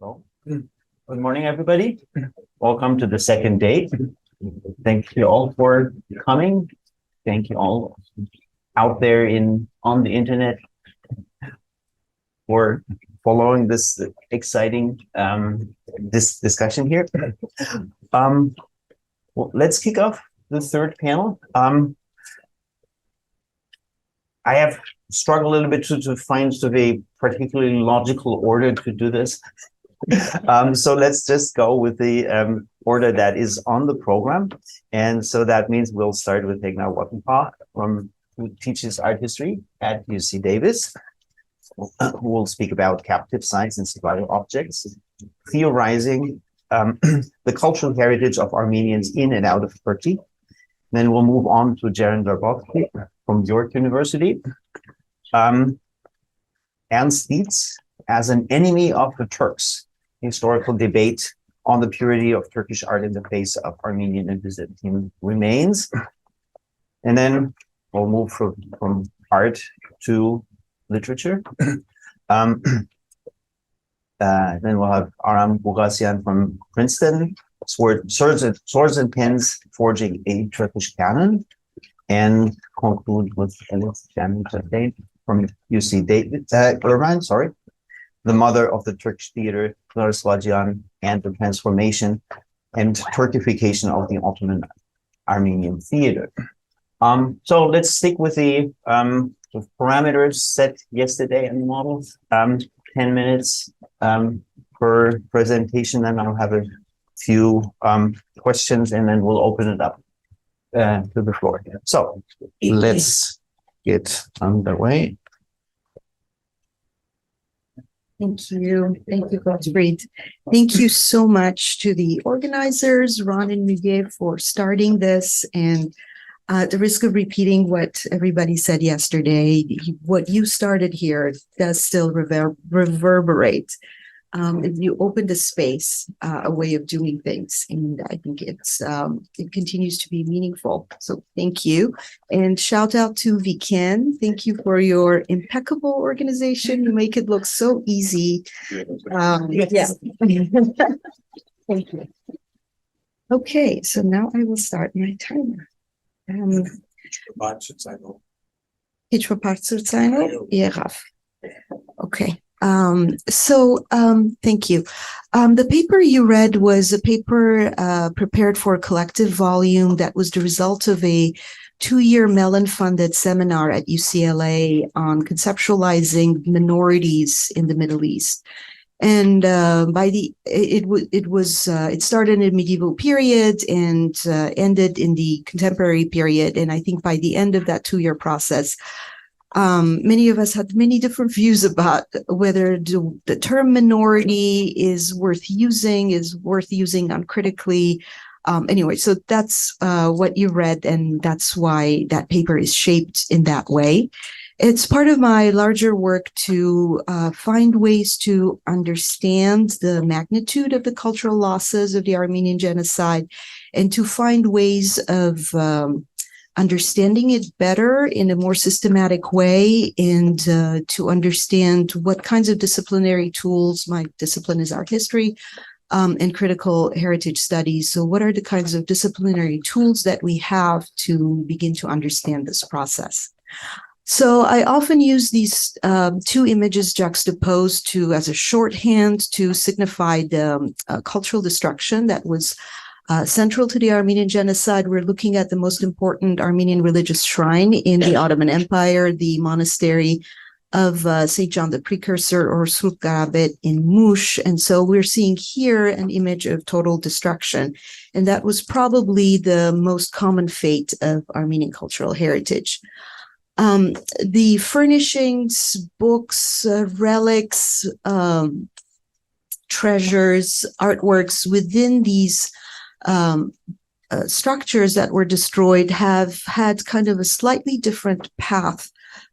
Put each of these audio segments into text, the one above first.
Well, good morning, everybody. Welcome to the second day. Thank you all for coming. Thank you all out there on the internet for following this exciting this discussion here. Well, let's kick off the third panel. I have struggled a little bit to find sort of a particularly logical order to do this. So let's just go with the order that is on the program. And so that means we'll start with Hegnar Wattenpaugh, who teaches art history at UC Davis, who will speak about captive sites and survival objects, theorizing the cultural heritage of Armenians in and out of Turkey. Then we'll move on to Jaren Darbovsky from York University. Ernst Dietz as an enemy of the Turks, historical debate on the purity of Turkish art in the face of Armenian and Byzantine remains. And then we'll move from art to literature. Then we'll have Aram Bougasian from Princeton, Swords and Pens Forging a Turkish Canon, and conclude with Alice Jamil from UC Irvine, the mother of the Turkish theater, Clarisse Lagian, and the transformation and Turkification of the Ottoman Armenian theater. So let's stick with the parameters set yesterday in the model. 10 minutes per presentation, and I'll have a few questions, and then we'll open it up to the floor. So let's get underway. Thank you. Thank you, Gottfried. Thank you so much to the organizers, Ron and Miguel, for starting this. And at the risk of repeating what everybody said yesterday, what you started here does still reverberate. You opened a space, a way of doing things, and I think it continues to be meaningful. So thank you, and shout out to Viken. Thank you for your impeccable organization. You make it look so easy. Yeah. Thank you. Okay, so now I will start my timer. Okay. Thank you. The paper you read was a paper prepared for a collective volume that was the result of a 2-year Mellon-funded seminar at UCLA on conceptualizing minorities in the Middle East. And it started in the medieval period and ended in the contemporary period. And I think by the end of that 2-year process, many of us had many different views about whether the term minority is worth using uncritically. Anyway, so that's what you read, and that's why that paper is shaped in that way. It's part of my larger work to find ways to understand the magnitude of the cultural losses of the Armenian genocide, and to find ways of understanding it better in a more systematic way, and to understand what kinds of disciplinary tools, my discipline is art history, and critical heritage studies. So what are the kinds of disciplinary tools that we have to begin to understand this process? So I often use these two images juxtaposed as a shorthand to signify the cultural destruction that was central to the Armenian genocide. We're looking at the most important Armenian religious shrine in the Ottoman Empire, the monastery of St. John the Precursor, or Surp Garabet in Mush. And so we're seeing here an image of total destruction. And that was probably the most common fate of Armenian cultural heritage. The furnishings, books, relics, treasures, artworks within these structures that were destroyed have had kind of a slightly different path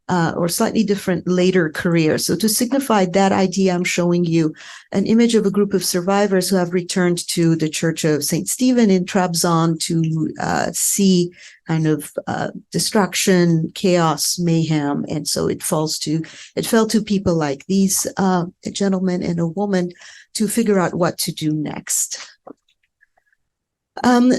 or slightly different later career. So to signify that idea, I'm showing you an image of a group of survivors who have returned to the Church of St. Stephen in Trabzon to see kind of destruction, chaos, mayhem. And so it fell to people like these, a gentleman and a woman, to figure out what to do next. I've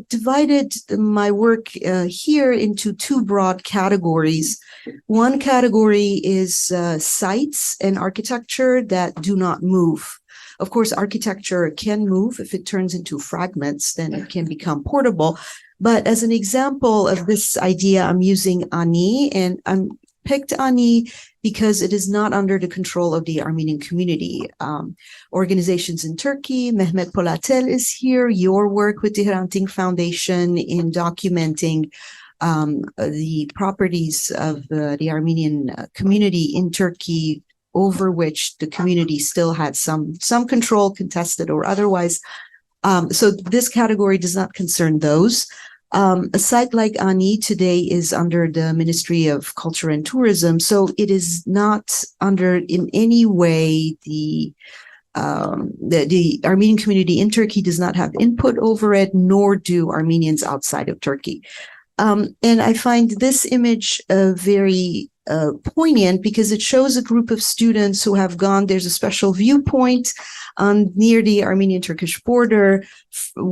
divided my work here into two broad categories. One category is sites and architecture that do not move. Of course, architecture can move. If it turns into fragments, then it can become portable. But as an example of this idea, I'm using Ani, and I'm picked Ani because it is not under the control of the Armenian community. Organizations in Turkey, Mehmet Polatel is here, your work with the Hrant Dink Foundation in documenting the properties of the Armenian community in Turkey, over which the community still had some control, contested or otherwise. So this category does not concern those. A site like Ani today is under the Ministry of Culture and Tourism, so it is not under in any way the Armenian community in Turkey does not have input over it, nor do Armenians outside of Turkey. And I find this image very poignant because it shows a group of students who have gone, there's a special viewpoint near the Armenian-Turkish border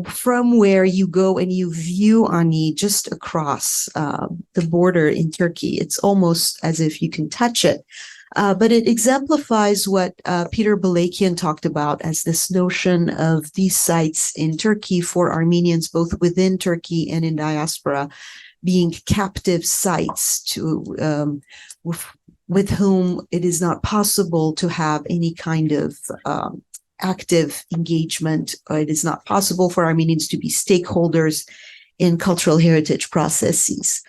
from where you go and you view Ani just across the border in Turkey. It's almost as if you can touch it. But it exemplifies what Peter Balakian talked about as this notion of these sites in Turkey for Armenians, both within Turkey and in diaspora, being captive sites to with whom it is not possible to have any kind of active engagement. It is not possible for Armenians to be stakeholders in cultural heritage processes.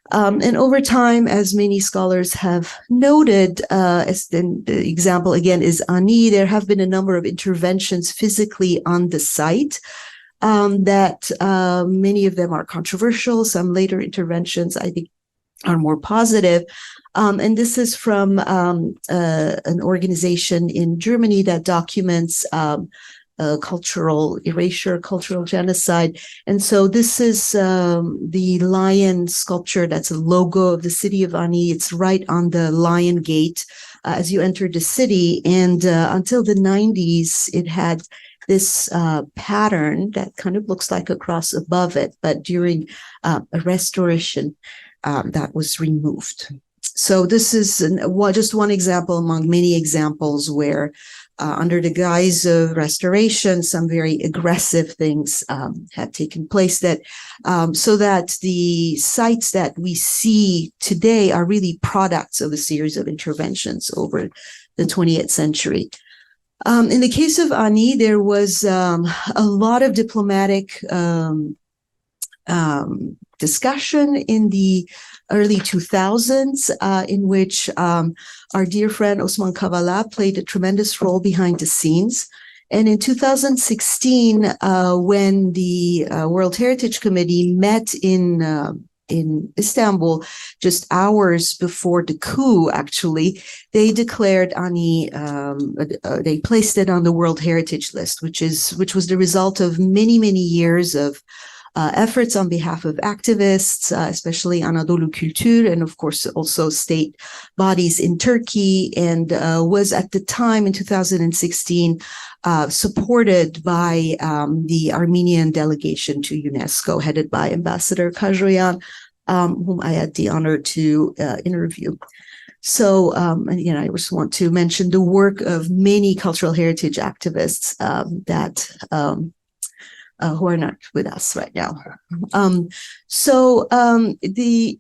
And over time, as many scholars have noted, as the example again is Ani, there have been a number of interventions physically on the site that many of them are controversial. Some later interventions, I think, are more positive. And this is from an organization in Germany that documents cultural erasure, cultural genocide. And so this is the lion sculpture that's a logo of the city of Ani. It's right on the Lion Gate as you enter the city. And until the 90s, it had this pattern that kind of looks like a cross above it. But during a restoration, that was removed. So this is just one example among many examples where under the guise of restoration, some very aggressive things had taken place that so that the sites that we see today are really products of a series of interventions over the 20th century. In the case of Ani, there was a lot of diplomatic discussion in the early 2000s, in which our dear friend Osman Kavala played a tremendous role behind the scenes. And in 2016, when the World Heritage Committee met in Istanbul, just hours before the coup, actually, they declared Ani, they placed it on the World Heritage List, which was the result of many, many years of efforts on behalf of activists, especially Anadolu Kültür, and of course also state bodies in Turkey, and was at the time in 2016 supported by the Armenian delegation to UNESCO, headed by Ambassador Kajroyan, whom I had the honor to interview. So, and again, I just want to mention the work of many cultural heritage activists that who are not with us right now.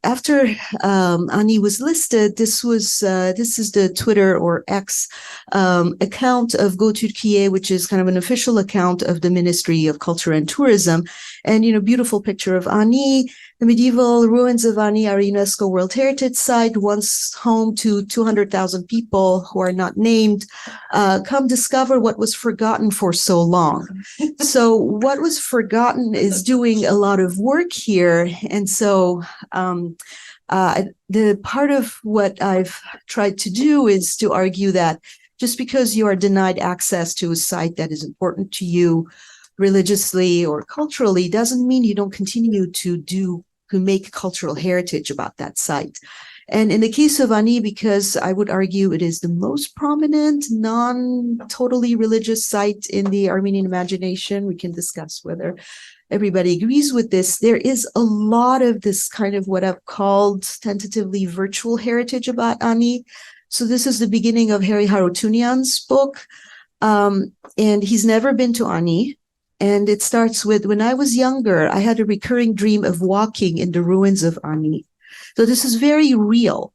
After Ani was listed, this is the Twitter or X account of Go Turkiye, which is kind of an official account of the Ministry of Culture and Tourism. And, beautiful picture of Ani. The medieval ruins of Ani are a UNESCO World Heritage Site, once home to 200,000 people who are not named. Come discover what was forgotten for so long. So what was forgotten is doing a lot of work here. And so The part of what I've tried to do is to argue that just because you are denied access to a site that is important to you religiously or culturally doesn't mean you don't continue to make cultural heritage about that site. And in the case of Ani, because I would argue it is the most prominent, non-totally religious site in the Armenian imagination, we can discuss whether everybody agrees with this. There is a lot of this kind of what I've called tentatively virtual heritage about Ani. So this is the beginning of Harry Haroutunian's book. And he's never been to Ani. And it starts with, when I was younger, I had a recurring dream of walking in the ruins of Ani. So this is very real,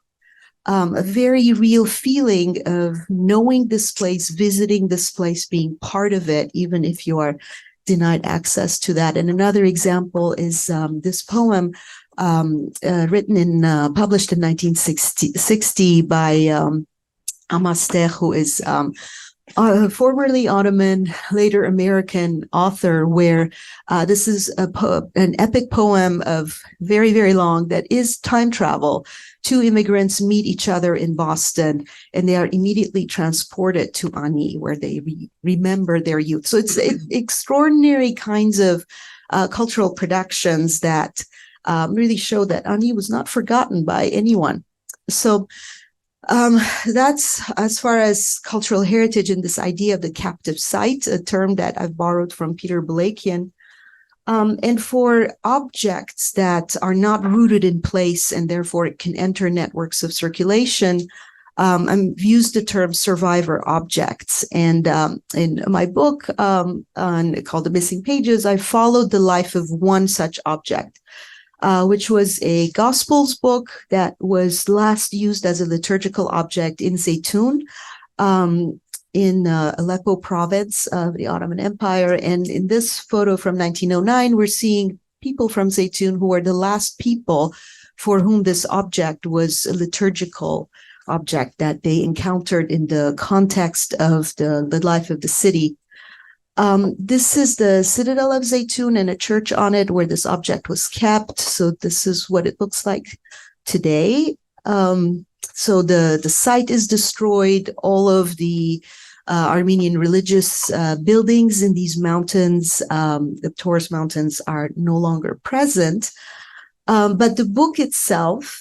a very real feeling of knowing this place, visiting this place, being part of it, even if you are denied access to that. And another example is this poem written published in 1960 by Amaster, who is formerly Ottoman, later American author, where this is an epic poem of very, very long that is time travel. Two immigrants meet each other in Boston, and they are immediately transported to Ani, where they remember their youth. So it's extraordinary kinds of cultural productions that really show that Ani was not forgotten by anyone. So that's as far as cultural heritage and this idea of the captive site, a term that I've borrowed from Peter Balakian. And for objects that are not rooted in place and therefore it can enter networks of circulation, I've used the term survivor objects. And in my book called The Missing Pages, I followed the life of one such object. Which was a Gospels book that was last used as a liturgical object in Zeytun, in Aleppo province of the Ottoman Empire. And in this photo from 1909, we're seeing people from Zeytun who were the last people for whom this object was a liturgical object that they encountered in the context of the life of the city. This is the citadel of Zeytun and a church on it where this object was kept. So this is what it looks like today. So the site is destroyed. All of the Armenian religious buildings in these mountains, the Taurus Mountains, are no longer present. But the book itself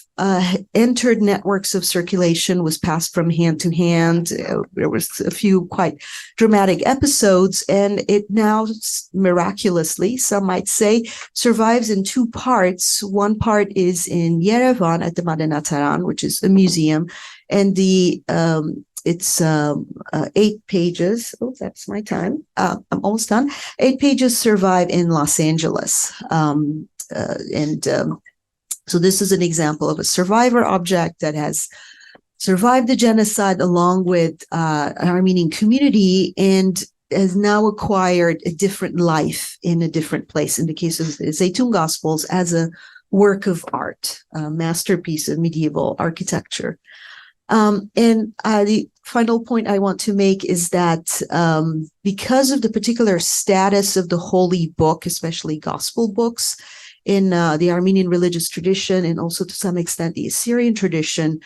entered networks of circulation, was passed from hand to hand. There was a few quite dramatic episodes, and it now miraculously, some might say, survives in two parts. One part is in Yerevan at the Madenataran, which is a museum, and it's 8 pages. Oh, that's my time. I'm almost done. 8 pages survive in Los Angeles. So this is an example of a survivor object that has survived the genocide along with an Armenian community and has now acquired a different life in a different place. In the case of the Zeytun Gospels, as a work of art, a masterpiece of medieval architecture. And the final point I want to make is that because of the particular status of the holy book, especially gospel books, in the Armenian religious tradition and also to some extent the Assyrian tradition,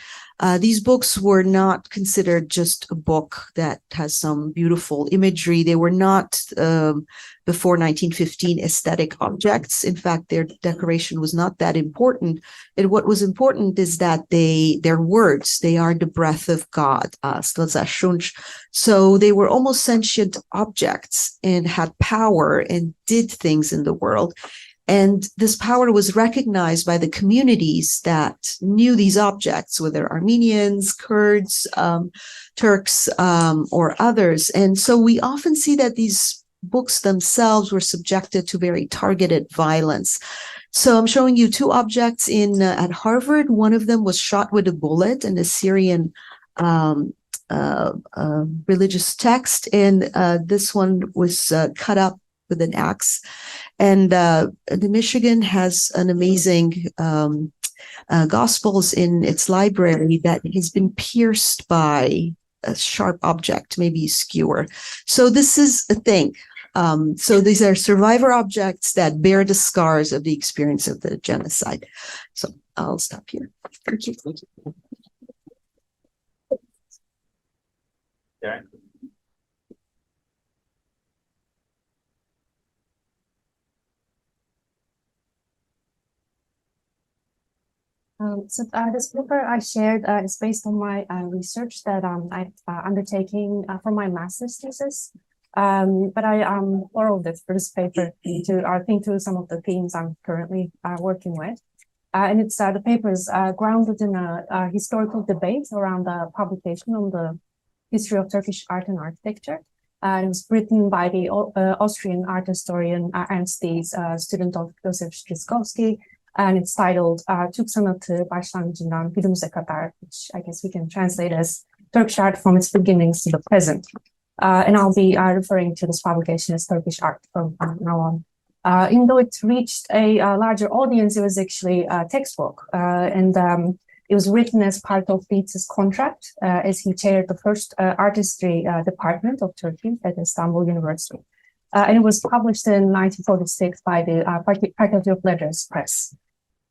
these books were not considered just a book that has some beautiful imagery. They were not, before 1915, aesthetic objects. In fact, their decoration was not that important. And what was important is that their words, they are the breath of God. So they were almost sentient objects and had power and did things in the world. And this power was recognized by the communities that knew these objects, whether Armenians, Kurds, Turks, or others. And so we often see that these books themselves were subjected to very targeted violence. So I'm showing you 2 objects at Harvard. One of them was shot with a bullet, an Assyrian religious text, and this one was cut up with an axe. And the Michigan has an amazing Gospels in its library that has been pierced by a sharp object, maybe a skewer. So this is a thing. So these are survivor objects that bear the scars of the experience of the genocide. So I'll stop here. Thank you. Yeah. So this paper I shared is based on my research that I'm undertaking for my master's thesis. But I borrowed this for this paper to think through some of the themes I'm currently working with. And it's the paper is grounded in a historical debate around the publication on the history of Turkish art and architecture. It was written by the Austrian art historian Ernst Diez, student of Joseph Strizkowski. And it's titled Türk Sanatı Başlangıcından Günümüze Kadar, which I guess we can translate as Turkish art from its beginnings to the present. And I'll be referring to this publication as Turkish art from now on. Even though it reached a larger audience, it was actually a textbook. And it was written as part of Diez's contract as he chaired the first art history department of Turkey at Istanbul University. And it was published in 1946 by the Faculty of Letters Press.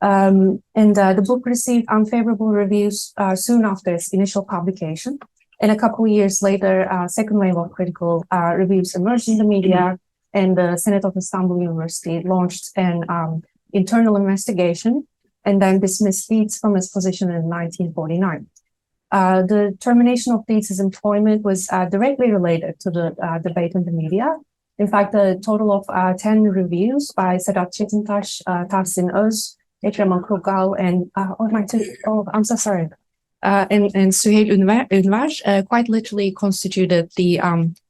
And the book received unfavorable reviews soon after its initial publication. And a couple of years later, a second wave of critical reviews emerged in the media, and the Senate of Istanbul University launched an internal investigation and then dismissed Diez from his position in 1949. The termination of Diez's employment was directly related to the debate in the media. In fact, a total of 10 reviews by Sedat Çetintaş, Tahsin Öz, Ekrem Akrogal, and I'm so sorry. And Süheyl Ünver quite literally constituted the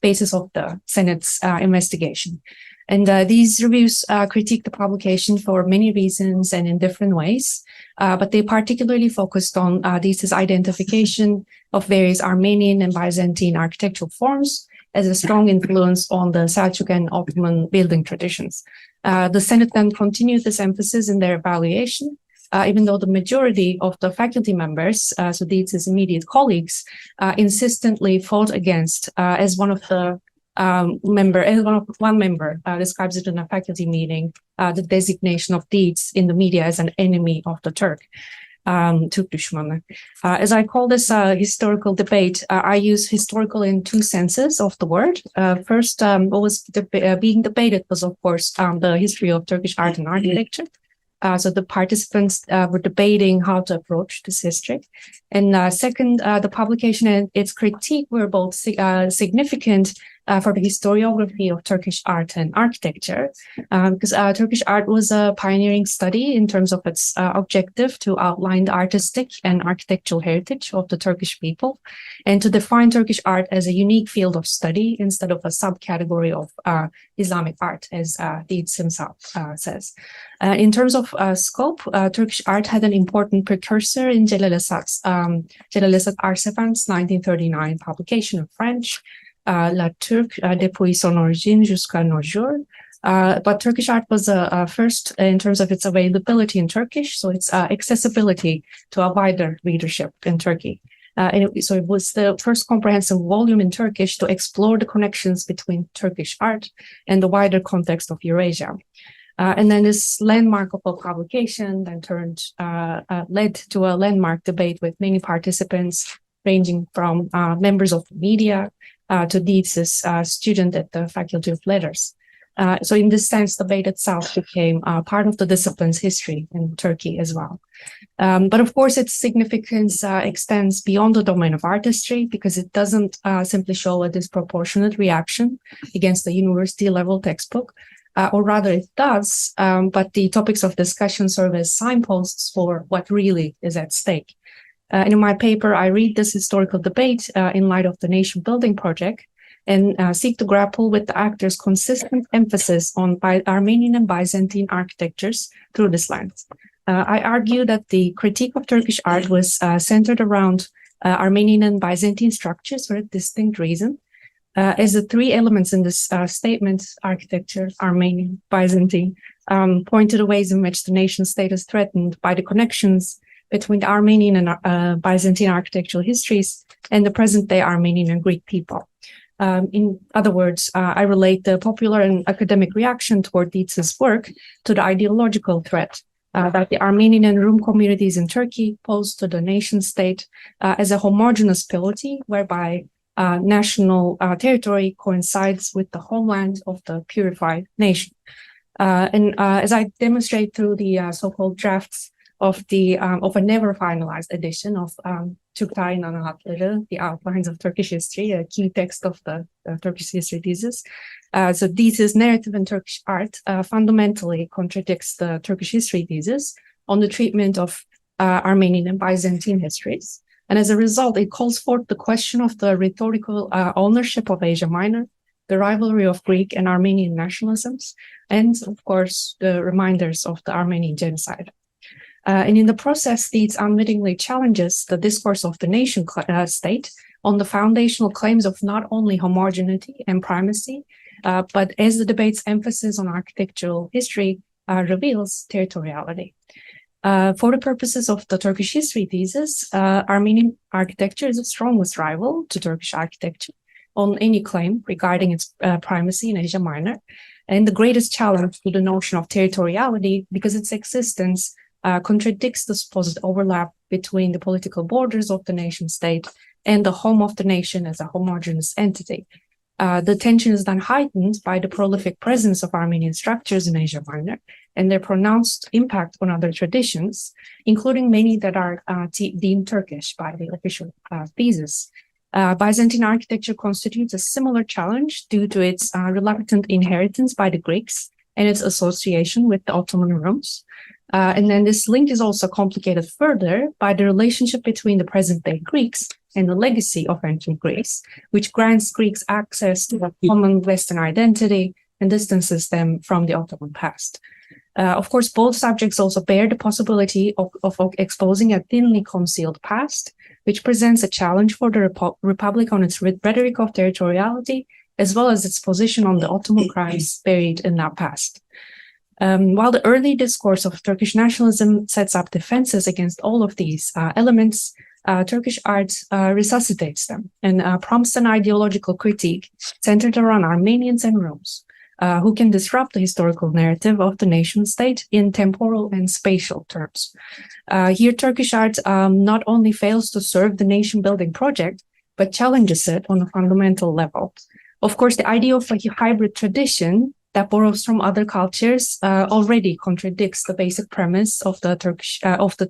basis of the Senate's investigation. And these reviews critiqued the publication for many reasons and in different ways, but they particularly focused on Diez's identification of various Armenian and Byzantine architectural forms as a strong influence on the Seljuk and Ottoman building traditions. The Senate then continued this emphasis in their evaluation, even though the majority of the faculty members, so Diez's immediate colleagues, insistently fought against, as one member describes it in a faculty meeting, the designation of Diez in the media as an enemy of the Turk. Türk düşmanı. As I call this historical debate, I use historical in two senses of the word. First, what was being debated was, of course, the history of Turkish art and architecture. So the participants were debating how to approach this history. And second, the publication and its critique were both significant for the historiography of Turkish art and architecture, because Turkish art was a pioneering study in terms of its objective to outline the artistic and architectural heritage of the Turkish people, and to define Turkish art as a unique field of study instead of a subcategory of Islamic art, as Diez himself says. In terms of scope, Turkish art had an important precursor in Celal Esat Arsefand's 1939 publication in French, La Turque depuis son origine jusqu'à nos jours. But Turkish art was first in terms of its availability in Turkish, so its accessibility to a wider readership in Turkey. So it was the first comprehensive volume in Turkish to explore the connections between Turkish art and the wider context of Eurasia. And then this landmark of a publication then led to a landmark debate with many participants, ranging from members of the media to Diez's student at the Faculty of Letters. So in this sense, the debate itself became part of the discipline's history in Turkey as well. But of course, its significance extends beyond the domain of art history, because it doesn't simply show a disproportionate reaction against the university level textbook, or rather it does, but the topics of discussion serve as signposts for what really is at stake. And in my paper, I read this historical debate in light of the nation building project and seek to grapple with the actors' consistent emphasis on Armenian and Byzantine architectures through this lens. I argue that the critique of Turkish art was centered around Armenian and Byzantine structures for a distinct reason. As the three elements in this statement, architecture, Armenian, Byzantine, point to the ways in which the nation state is threatened by the connections between the Armenian and Byzantine architectural histories and the present-day Armenian and Greek people. In other words, I relate the popular and academic reaction toward Dietz's work to the ideological threat that the Armenian and Rum communities in Turkey pose to the nation state as a homogeneous polity, whereby national territory coincides with the homeland of the purified nation. As I demonstrate through the so-called drafts of a never finalized edition of Türklerin Anahtarları, the Outlines of Turkish History, a key text of the Turkish history thesis. So Dietz's narrative in Turkish art fundamentally contradicts the Turkish history thesis on the treatment of Armenian and Byzantine histories. And as a result, it calls forth the question of the rhetorical ownership of Asia Minor, the rivalry of Greek and Armenian nationalisms, and of course, the reminders of the Armenian genocide. And in the process, Dietz unwittingly challenges the discourse of the nation state on the foundational claims of not only homogeneity and primacy, but as the debate's emphasis on architectural history reveals, territoriality. For the purposes of the Turkish history thesis, Armenian architecture is the strongest rival to Turkish architecture on any claim regarding its primacy in Asia Minor, and the greatest challenge to the notion of territoriality because its existence contradicts the supposed overlap between the political borders of the nation state and the home of the nation as a homogeneous entity. The tension is then heightened by the prolific presence of Armenian structures in Asia Minor and their pronounced impact on other traditions, including many that are deemed Turkish by the official thesis. Byzantine architecture constitutes a similar challenge due to its reluctant inheritance by the Greeks and its association with the Ottoman Rums. And then this link is also complicated further by the relationship between the present-day Greeks and the legacy of ancient Greece, which grants Greeks access to a common Western identity and distances them from the Ottoman past. Of course, both subjects also bear the possibility of exposing a thinly concealed past, which presents a challenge for the Republic on its rhetoric of territoriality, as well as its position on the Ottoman crimes buried in that past. While the early discourse of Turkish nationalism sets up defenses against all of these elements, Turkish art resuscitates them and prompts an ideological critique centered around Armenians and Rums, who can disrupt the historical narrative of the nation state in temporal and spatial terms. Here, Turkish art not only fails to serve the nation-building project, but challenges it on a fundamental level. Of course, the idea of a hybrid tradition that borrows from other cultures already contradicts the basic premise of the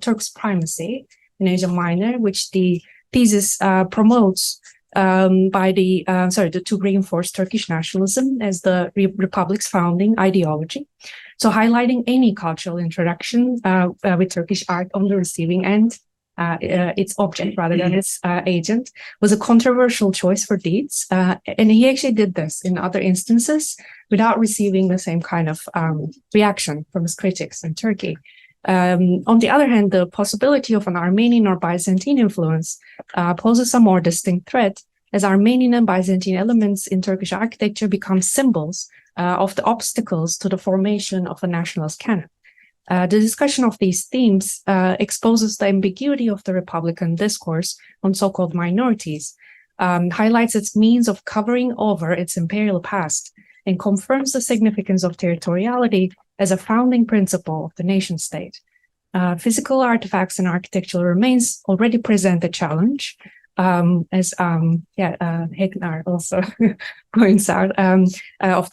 Turks' primacy in Asia Minor, which the thesis promotes to reinforce Turkish nationalism as the Republic's founding ideology. So highlighting any cultural interaction with Turkish art on the receiving end, its object rather than its agent, was a controversial choice for Dietz. And he actually did this in other instances without receiving the same kind of reaction from his critics in Turkey. On the other hand, the possibility of an Armenian or Byzantine influence poses a more distinct threat, as Armenian and Byzantine elements in Turkish architecture become symbols of the obstacles to the formation of a nationalist canon. The discussion of these themes exposes the ambiguity of the Republican discourse on so-called minorities, highlights its means of covering over its imperial past, and confirms the significance of territoriality as a founding principle of the nation state. Physical artifacts and architectural remains already present a challenge, as Hegnar also points out, for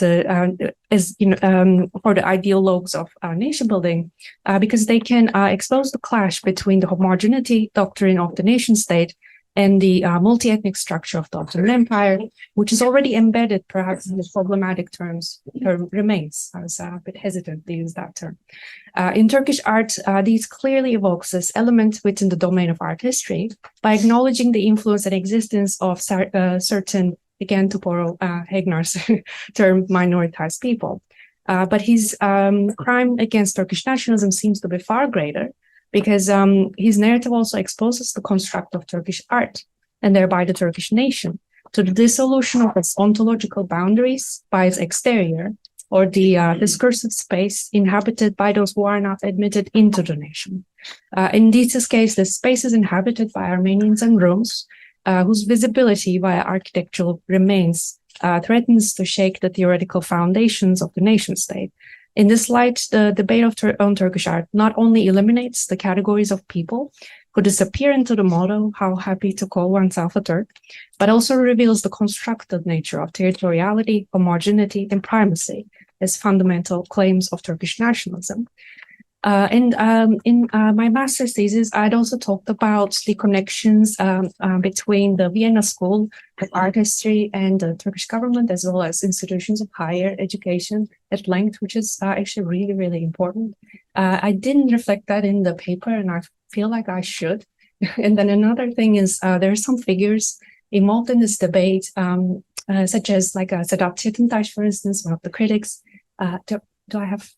the ideologues of nation building, because they can expose the clash between the homogeneity doctrine of the nation state and the multi-ethnic structure of the Ottoman Empire, which is already embedded perhaps in the problematic term remains. I was a bit hesitant to use that term. In Turkish art, these clearly evokes this element within the domain of art history by acknowledging the influence and existence of certain, again to borrow Hegnar's term, minoritized people. But his crime against Turkish nationalism seems to be far greater, because his narrative also exposes the construct of Turkish art, and thereby the Turkish nation, to the dissolution of its ontological boundaries by its exterior, or the discursive space inhabited by those who are not admitted into the nation. In Dietz's case, the space is inhabited by Armenians and Rums, whose visibility via architectural remains threatens to shake the theoretical foundations of the nation state. In this light, the debate on Turkish art not only eliminates the categories of people who disappear into the motto, how happy to call oneself a Turk, but also reveals the constructed nature of territoriality, homogeneity, and primacy as fundamental claims of Turkish nationalism. In my master's thesis, I'd also talked about the connections between the Vienna School of Art History and the Turkish government, as well as institutions of higher education at length, which is actually really, really important. I didn't reflect that in the paper, and I feel like I should. And then another thing is there are some figures involved in this debate, such as like Sedat Çetintaş, for instance, one of the critics. Do I have?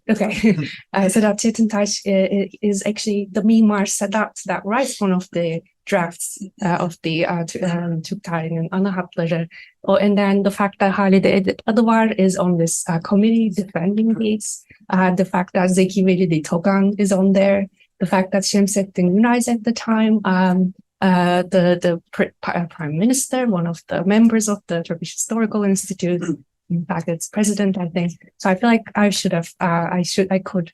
Okay. Sedat Çetintaş is actually the Mimar Sedat that writes one of the drafts of the Türk Tarihinin Ana Hatları. Oh, and then the fact that Halide Adıvar is on this committee defending these, the fact that Zeki Velidi Togan is on there, the fact that Şemsettin Güneş at the time, the prime minister, one of the members of the Turkish Historical Institute, in fact, it's president, I think. So I feel like I could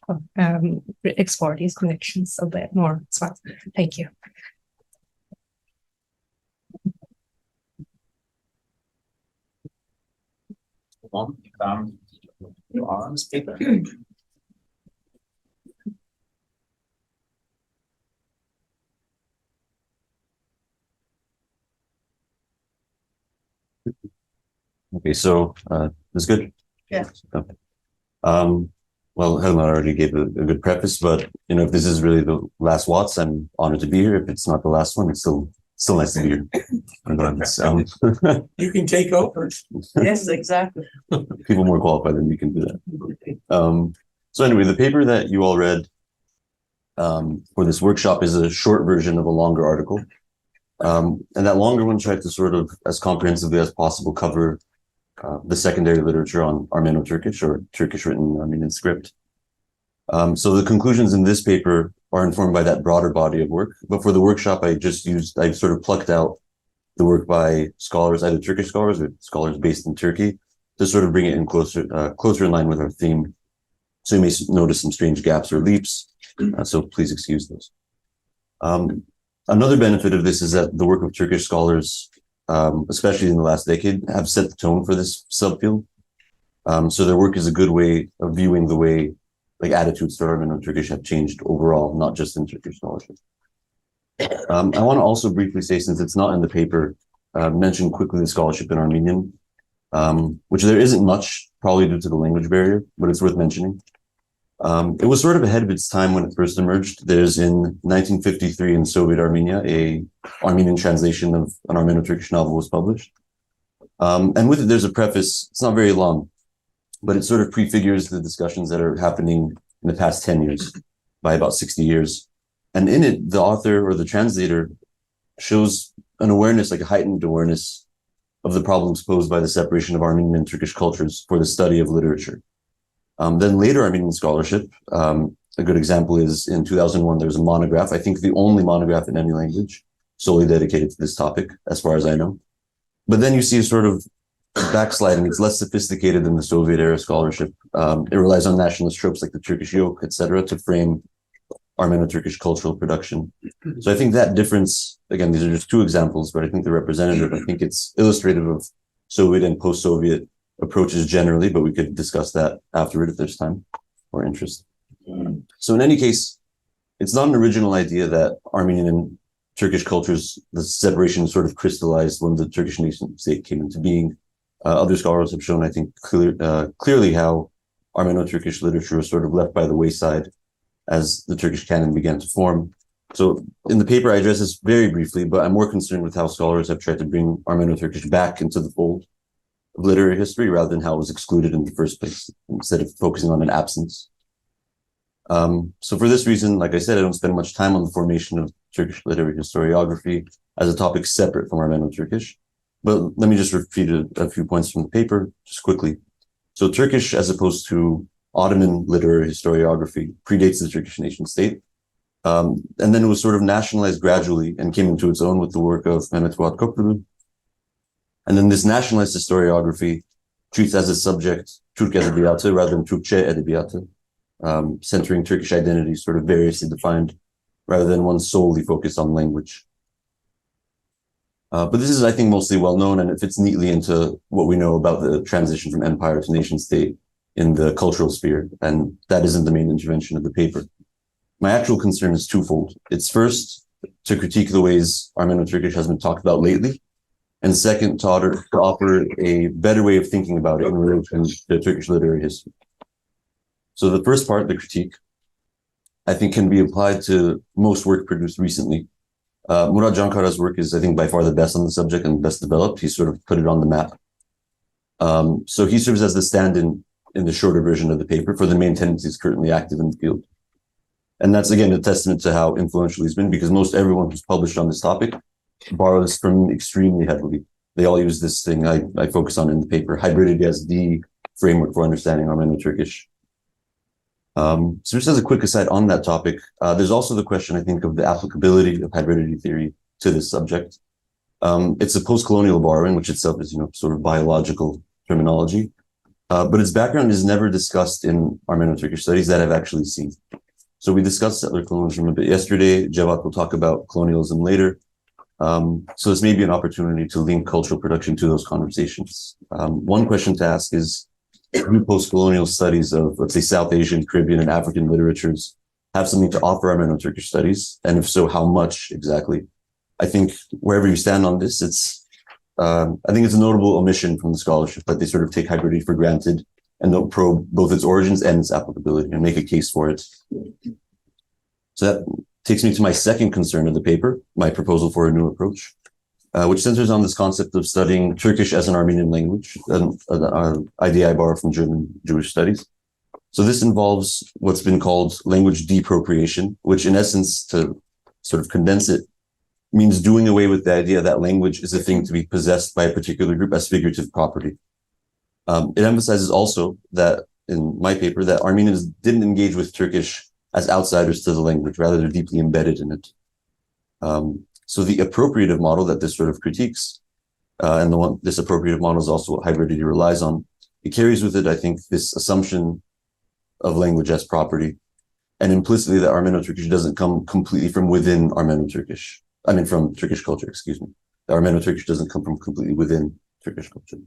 explore these connections a bit more as well. Thank you. You are on this paper. Okay, so that's good. Yeah. Okay. Well, Helen already gave a good preface, but you know, if this is really the last WATS, I'm honored to be here. If it's not the last one, it's still nice to be here. You can take over. Yes, exactly. People more qualified than you can do that. So anyway, the paper that you all read for this workshop is a short version of a longer article. And that longer one tried to sort of, as comprehensively as possible, cover the secondary literature on Armeno-Turkish or Turkish written Armenian script. So the conclusions in this paper are informed by that broader body of work. But for the workshop, I sort of plucked out the work by scholars, either Turkish scholars or scholars based in Turkey, to sort of bring it in closer in line with our theme. So you may notice some strange gaps or leaps. So please excuse those. Another benefit of this is that the work of Turkish scholars, especially in the last decade, have set the tone for this subfield. So their work is a good way of viewing the way like attitudes toward Armeno-Turkish have changed overall, not just in Turkish scholarship. I want to also briefly say, since it's not in the paper, mention quickly the scholarship in Armenian, which there isn't much, probably due to the language barrier, but it's worth mentioning. It was sort of ahead of its time when it first emerged. There's in 1953 in Soviet Armenia, a Armenian translation of an Armeno-Turkish novel was published. And with it, there's a preface. It's not very long, but it sort of prefigures the discussions that are happening in the past 10 years by about 60 years. And in it, the author or the translator shows an awareness, like a heightened awareness of the problems posed by the separation of Armenian and Turkish cultures for the study of literature. Then later Armenian scholarship, a good example is in 2001, there was a monograph, I think the only monograph in any language solely dedicated to this topic, as far as I know. But then you see a sort of backsliding. It's less sophisticated than the Soviet era scholarship. It relies on nationalist tropes like the Turkish yoke, etc., to frame Armeno-Turkish cultural production. So I think that difference, again, these are just two examples, but I think they're representative. I think it's illustrative of Soviet and post-Soviet approaches generally, but we could discuss that afterward if there's time or interest. So in any case, it's not an original idea that Armenian and Turkish cultures, the separation sort of crystallized when the Turkish nation state came into being. Other scholars have shown, I think, clearly how Armeno-Turkish literature was sort of left by the wayside as the Turkish canon began to form. So in the paper, I address this very briefly, but I'm more concerned with how scholars have tried to bring Armeno-Turkish back into the fold of literary history rather than how it was excluded in the first place, instead of focusing on an absence. So for this reason, like I said, I don't spend much time on the formation of Turkish literary historiography as a topic separate from Armeno-Turkish. But let me just repeat a few points from the paper, just quickly. So Turkish, as opposed to Ottoman literary historiography, predates the Turkish nation state. And then it was sort of nationalized gradually and came into its own with the work of Mehmet Fuat Köprülü. And then this nationalized historiography treats as a subject Türk Edebiyatı rather than Türkçe Edebiyatı, centering Turkish identity sort of variously defined rather than one solely focused on language. But this is, I think, mostly well known, and it fits neatly into what we know about the transition from empire to nation state in the cultural sphere, and that isn't the main intervention of the paper. My actual concern is twofold. It's first, to critique the ways Armeno-Turkish has been talked about lately, and second, to offer a better way of thinking about it in relation to Turkish literary history. So the first part, the critique, I think can be applied to most work produced recently. Murat Cankara's work is, I think, by far the best on the subject and best developed. He sort of put it on the map. So he serves as the stand-in in the shorter version of the paper for the main tendencies currently active in the field. And that's, again, a testament to how influential he's been, because most everyone who's published on this topic borrows from him extremely heavily. They all use this thing I focus on in the paper, hybridity as the framework for understanding Armeno-Turkish. So just as a quick aside on that topic, there's also the question, I think, of the applicability of hybridity theory to this subject. It's a post-colonial borrowing, which itself is, sort of biological terminology, but its background is never discussed in Armeno-Turkish studies that I've actually seen. So we discussed settler colonialism a bit yesterday. Javad will talk about colonialism later. So this may be an opportunity to link cultural production to those conversations. One question to ask is, do post-colonial studies of, let's say, South Asian, Caribbean, and African literatures have something to offer Armeno-Turkish studies? And if so, how much exactly? I think wherever you stand on this, I think it's a notable omission from the scholarship that they sort of take hybridity for granted and don't probe both its origins and its applicability and make a case for it. So that takes me to my second concern of the paper, my proposal for a new approach, which centers on this concept of studying Turkish as an Armenian language, an idea I borrow from German Jewish studies. So this involves what's been called language depropriation, which in essence, to sort of condense it, means doing away with the idea that language is a thing to be possessed by a particular group as figurative property. It emphasizes also that, in my paper, that Armenians didn't engage with Turkish as outsiders to the language, rather they're deeply embedded in it. So the appropriative model that this sort of critiques, and this appropriative model is also what hybridity relies on, it carries with it, I think, this assumption of language as property, and implicitly that Armeno-Turkish doesn't come completely from within Armeno-Turkish. From Turkish culture, excuse me. The Armeno-Turkish doesn't come from completely within Turkish culture.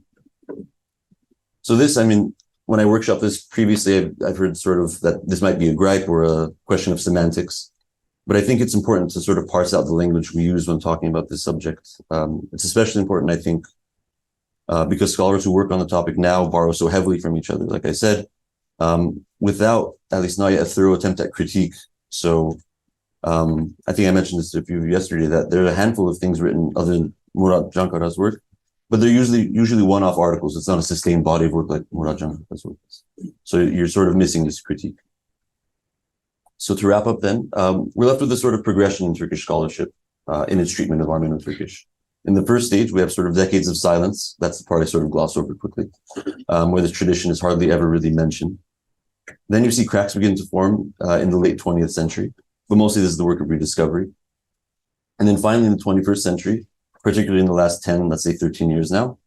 So this, when I workshopped this previously, I've heard sort of that this might be a gripe or a question of semantics, but I think it's important to sort of parse out the language we use when talking about this subject. It's especially important, I think, because scholars who work on the topic now borrow so heavily from each other, like I said, without, at least not yet, a thorough attempt at critique. So I think I mentioned this to a few of you yesterday, that there are a handful of things written other than Murat Cankara's work, but they're usually one-off articles. It's not a sustained body of work like Murat Cankara's work. So you're sort of missing this critique. So to wrap up then, we're left with a sort of progression in Turkish scholarship in its treatment of Armeno-Turkish. In the first stage, we have sort of decades of silence. That's the part I sort of gloss over quickly, where this tradition is hardly ever really mentioned. Then you see cracks begin to form in the late 20th century, but mostly this is the work of rediscovery. And then finally in the 21st century, particularly in the last 10, let's say 13 years now,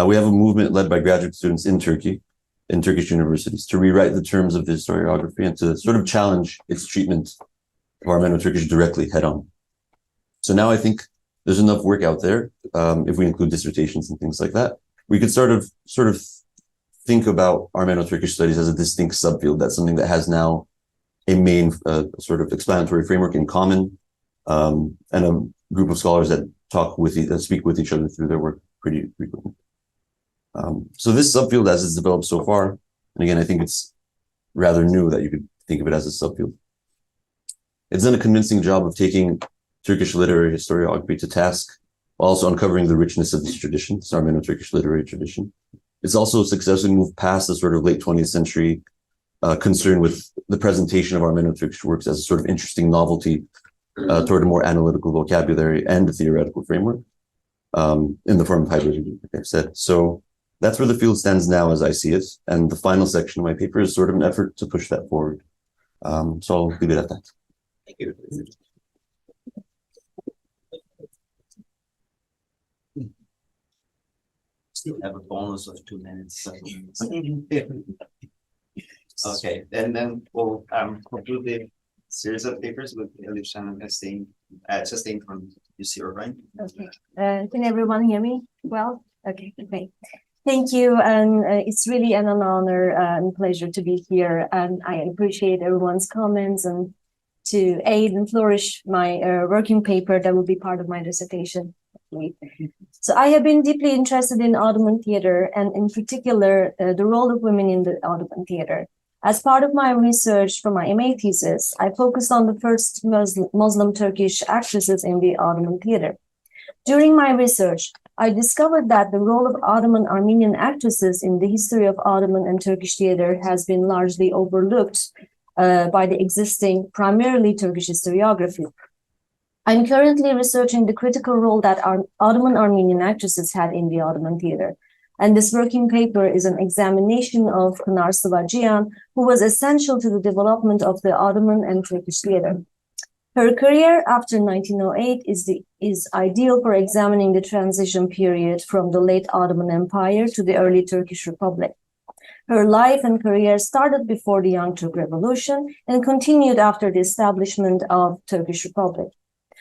we have a movement led by graduate students in Turkey, in Turkish universities, to rewrite the terms of the historiography and to sort of challenge its treatment of Armeno-Turkish directly head on. So now I think there's enough work out there, if we include dissertations and things like that, we could sort of think about Armeno-Turkish studies as a distinct subfield. That's something that has now a main sort of explanatory framework in common, and a group of scholars that speak with each other through their work pretty frequently. So this subfield, as it's developed so far, and again, I think it's rather new that you could think of it as a subfield. It's done a convincing job of taking Turkish literary historiography to task, while also uncovering the richness of this tradition, this Armeno-Turkish literary tradition. It's also successfully moved past the sort of late 20th century concern with the presentation of Armeno-Turkish works as a sort of interesting novelty toward a more analytical vocabulary and a theoretical framework in the form of hybridity, like I've said. So that's where the field stands now as I see it. And the final section of my paper is sort of an effort to push that forward. So I'll leave it at that. Thank you. Still have a bonus of 2 minutes. Okay, and then we'll conclude the series of papers with Alicia and sustained from UC Irvine. Okay. Can everyone hear me well? Okay, great. Thank you. And it's really an honor and pleasure to be here. And I appreciate everyone's comments and to aid and flourish my working paper that will be part of my dissertation. So I have been deeply interested in Ottoman theater and in particular the role of women in the Ottoman theater. As part of my research for my MA thesis, I focused on the first Muslim Turkish actresses in the Ottoman theater. During my research, I discovered that the role of Ottoman Armenian actresses in the history of Ottoman and Turkish theater has been largely overlooked by the existing, primarily Turkish historiography. I'm currently researching the critical role that Ottoman Armenian actresses had in the Ottoman theater. And this working paper is an examination of Pınar Sıvacıyan, who was essential to the development of the Ottoman and Turkish theater. Her career after 1908 is ideal for examining the transition period from the late Ottoman Empire to the early Turkish Republic. Her life and career started before the Young Turk Revolution and continued after the establishment of Turkish Republic.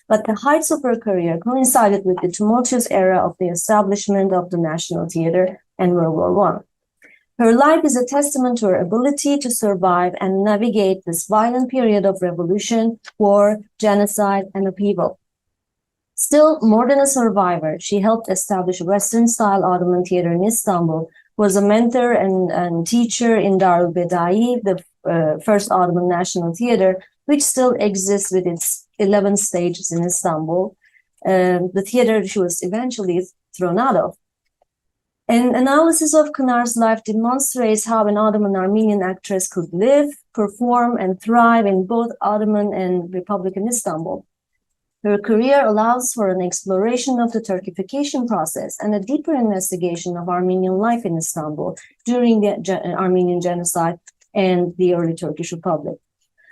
But the heights of her career coincided with the tumultuous era of the establishment of the National Theater and World War I. Her life is a testament to her ability to survive and navigate this violent period of revolution, war, genocide, and upheaval. Still, more than a survivor, she helped establish Western-style Ottoman theater in Istanbul, was a mentor and teacher in Darul Bedai, the first Ottoman National Theater, which still exists with its 11 stages in Istanbul. The theater she was eventually thrown out of. An analysis of Pınar's life demonstrates how an Ottoman Armenian actress could live, perform, and thrive in both Ottoman and Republican Istanbul. Her career allows for an exploration of the Turkification process and a deeper investigation of Armenian life in Istanbul during the Armenian Genocide and the early Turkish Republic.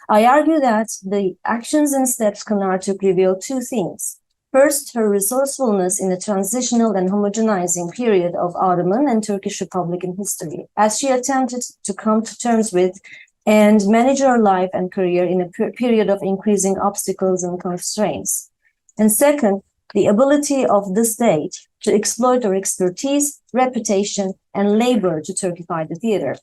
I argue that the actions and steps Pınar took reveal two things. First, her resourcefulness in the transitional and homogenizing period of Ottoman and Turkish Republican history, as she attempted to come to terms with and manage her life and career in a period of increasing obstacles and constraints. And second, the ability of the state to exploit her expertise, reputation, and labor to Turkify the theater.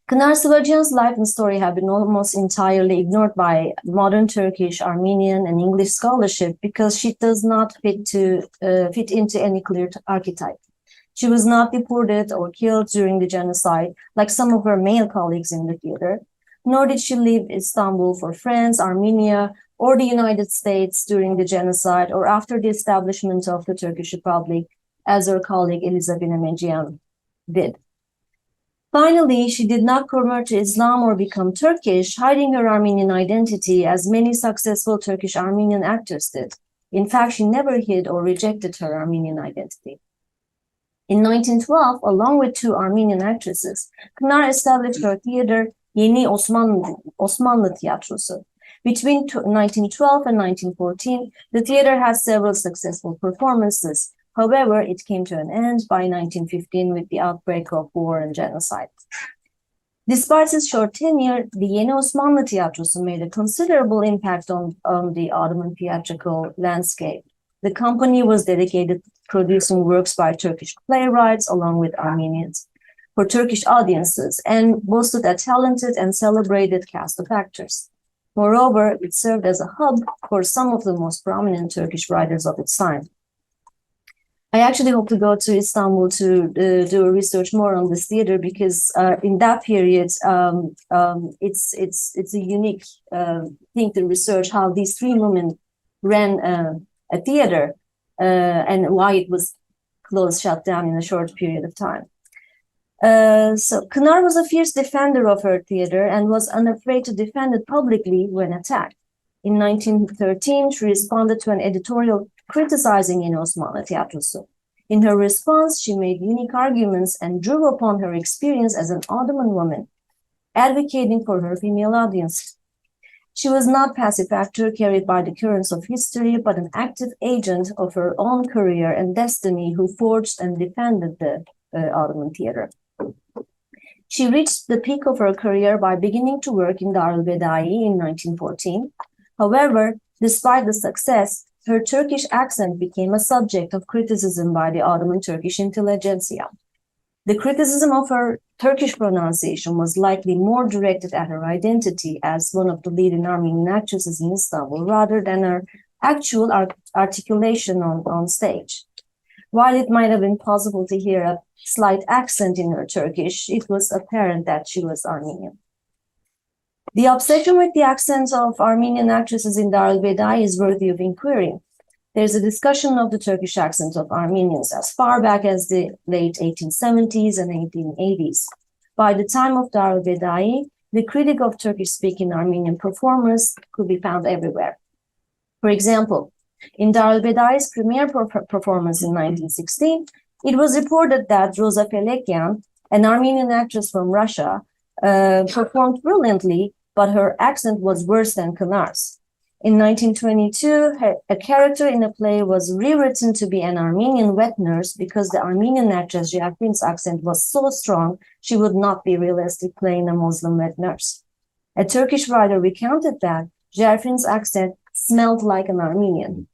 Pınar Sıvacıyan's life and story have been almost entirely ignored by modern Turkish, Armenian, and English scholarship because she does not fit into any clear archetype. She was not deported or killed during the genocide, like some of her male colleagues in the theater, nor did she leave Istanbul for France, Armenia, or the United States during the genocide or after the establishment of the Turkish Republic, as her colleague Elizabeth Emeciyan did. Finally, she did not convert to Islam or become Turkish, hiding her Armenian identity as many successful Turkish Armenian actors did. In fact, she never hid or rejected her Armenian identity. In 1912, along with two Armenian actresses, Pınar established her theater Yeni Osmanlı Tiyatrosu. Between 1912 and 1914, the theater had several successful performances. However, it came to an end by 1915 with the outbreak of war and genocide. Despite its short tenure, the Yeni Osmanlı Tiyatrosu made a considerable impact on the Ottoman theatrical landscape. The company was dedicated to producing works by Turkish playwrights along with Armenians for Turkish audiences and boasted a talented and celebrated cast of actors. Moreover, it served as a hub for some of the most prominent Turkish writers of its time. I actually hope to go to Istanbul to do a research more on this theater because in that period, it's a unique thing to research how these three women ran a theater and why it was closed, shut down in a short period of time. So Pınar was a fierce defender of her theater and was unafraid to defend it publicly when attacked. In 1913, she responded to an editorial criticizing Yeni Osmanlı Tiyatrosu. In her response, she made unique arguments and drew upon her experience as an Ottoman woman, advocating for her female audience. She was not passive actor carried by the currents of history, but an active agent of her own career and destiny who forged and defended the Ottoman theater. She reached the peak of her career by beginning to work in Dar el-Bedai in 1914. However, despite the success, her Turkish accent became a subject of criticism by the Ottoman Turkish intelligentsia. The criticism of her Turkish pronunciation was likely more directed at her identity as one of the leading Armenian actresses in Istanbul rather than her actual articulation on stage. While it might have been possible to hear a slight accent in her Turkish, it was apparent that she was Armenian. The obsession with the accents of Armenian actresses in Dar el-Bedai is worthy of inquiry. There's a discussion of the Turkish accent of Armenians as far back as the late 1870s and 1880s. By the time of Dar el-Bedai, the critic of Turkish-speaking Armenian performers could be found everywhere. For example, in Dar el-Bedai's premiere performance in 1916, it was reported that Rosa Pelekian, an Armenian actress from Russia, performed brilliantly, but her accent was worse than Kınar's. In 1922, a character in a play was rewritten to be an Armenian wet nurse because the Armenian actress Jafrin's accent was so strong she would not be realistic playing a Muslim wet nurse. A Turkish writer recounted that Jafrin's accent smelled like an Armenian.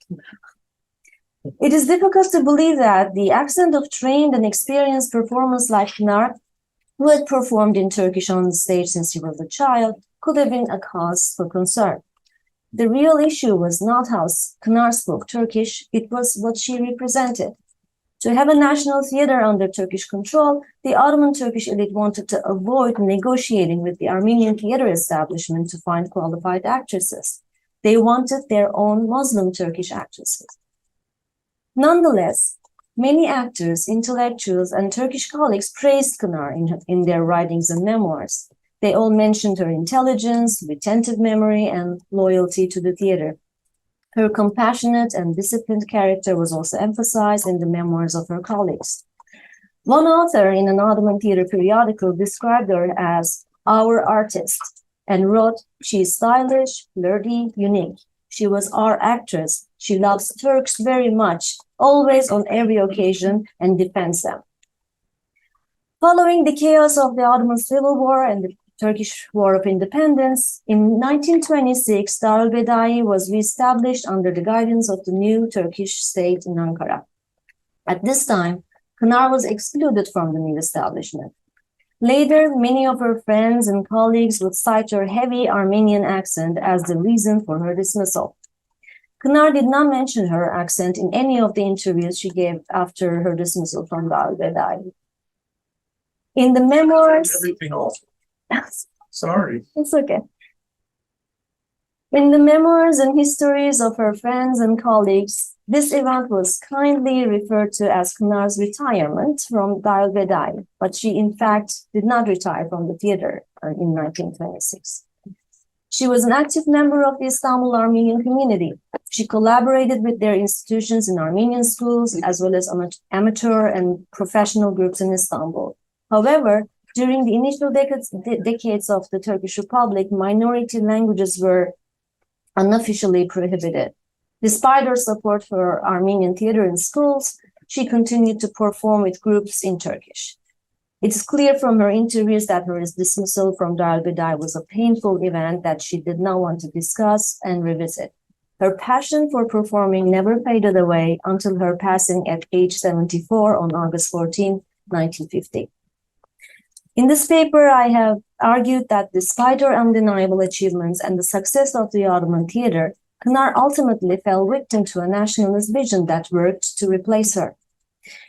It is difficult to believe that the accent of trained and experienced performers like Kınar, who had performed in Turkish on the stage since he was a child, could have been a cause for concern. The real issue was not how Kınar spoke Turkish, it was what she represented. To have a national theater under Turkish control, the Ottoman Turkish elite wanted to avoid negotiating with the Armenian theater establishment to find qualified actresses. They wanted their own Muslim Turkish actresses. Nonetheless, many actors, intellectuals, and Turkish colleagues praised Kınar in their writings and memoirs. They all mentioned her intelligence, retentive memory, and loyalty to the theater. Her compassionate and disciplined character was also emphasized in the memoirs of her colleagues. One author in an Ottoman theater periodical described her as our artist and wrote, "She is stylish, flirty, unique. She was our actress. She loves Turks very much, always on every occasion, and defends them." Following the chaos of the Ottoman Civil War and the Turkish War of Independence, in 1926, Dar el-Bedai was reestablished under the guidance of the new Turkish state in Ankara. At this time, Kınar was excluded from the new establishment. Later, many of her friends and colleagues would cite her heavy Armenian accent as the reason for her dismissal. Kınar did not mention her accent in any of the interviews she gave after her dismissal from Dar el-Bedai. In the memoirs, Everything else. Sorry. it's okay. In the memoirs and histories of her friends and colleagues, this event was kindly referred to as Kınar's retirement from Dar el-Bedai, but she in fact did not retire from the theater in 1926. She was an active member of the Istanbul Armenian community. She collaborated with their institutions in Armenian schools, as well as amateur and professional groups in Istanbul. However, during the initial decades of the Turkish Republic, minority languages were unofficially prohibited. Despite her support for Armenian theater in schools, she continued to perform with groups in Turkish. It is clear from her interviews that her dismissal from Dar el-Bedai was a painful event that she did not want to discuss and revisit. Her passion for performing never faded away until her passing at age 74 on August 14, 1950. In this paper, I have argued that despite her undeniable achievements and the success of the Ottoman theater, Kınar ultimately fell victim to a nationalist vision that worked to replace her.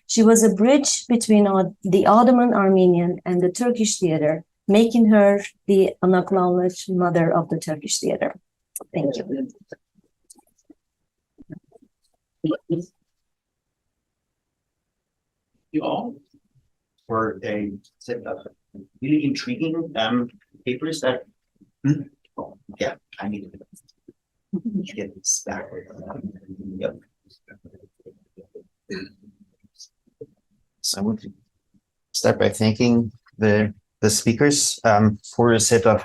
She was a bridge between the Ottoman Armenian and the Turkish theater, making her the unacknowledged mother of the Turkish theater. Thank you. You all for a set of really intriguing papers that oh, yeah, I need to get this back. Yep. So I want to start by thanking the speakers for a set of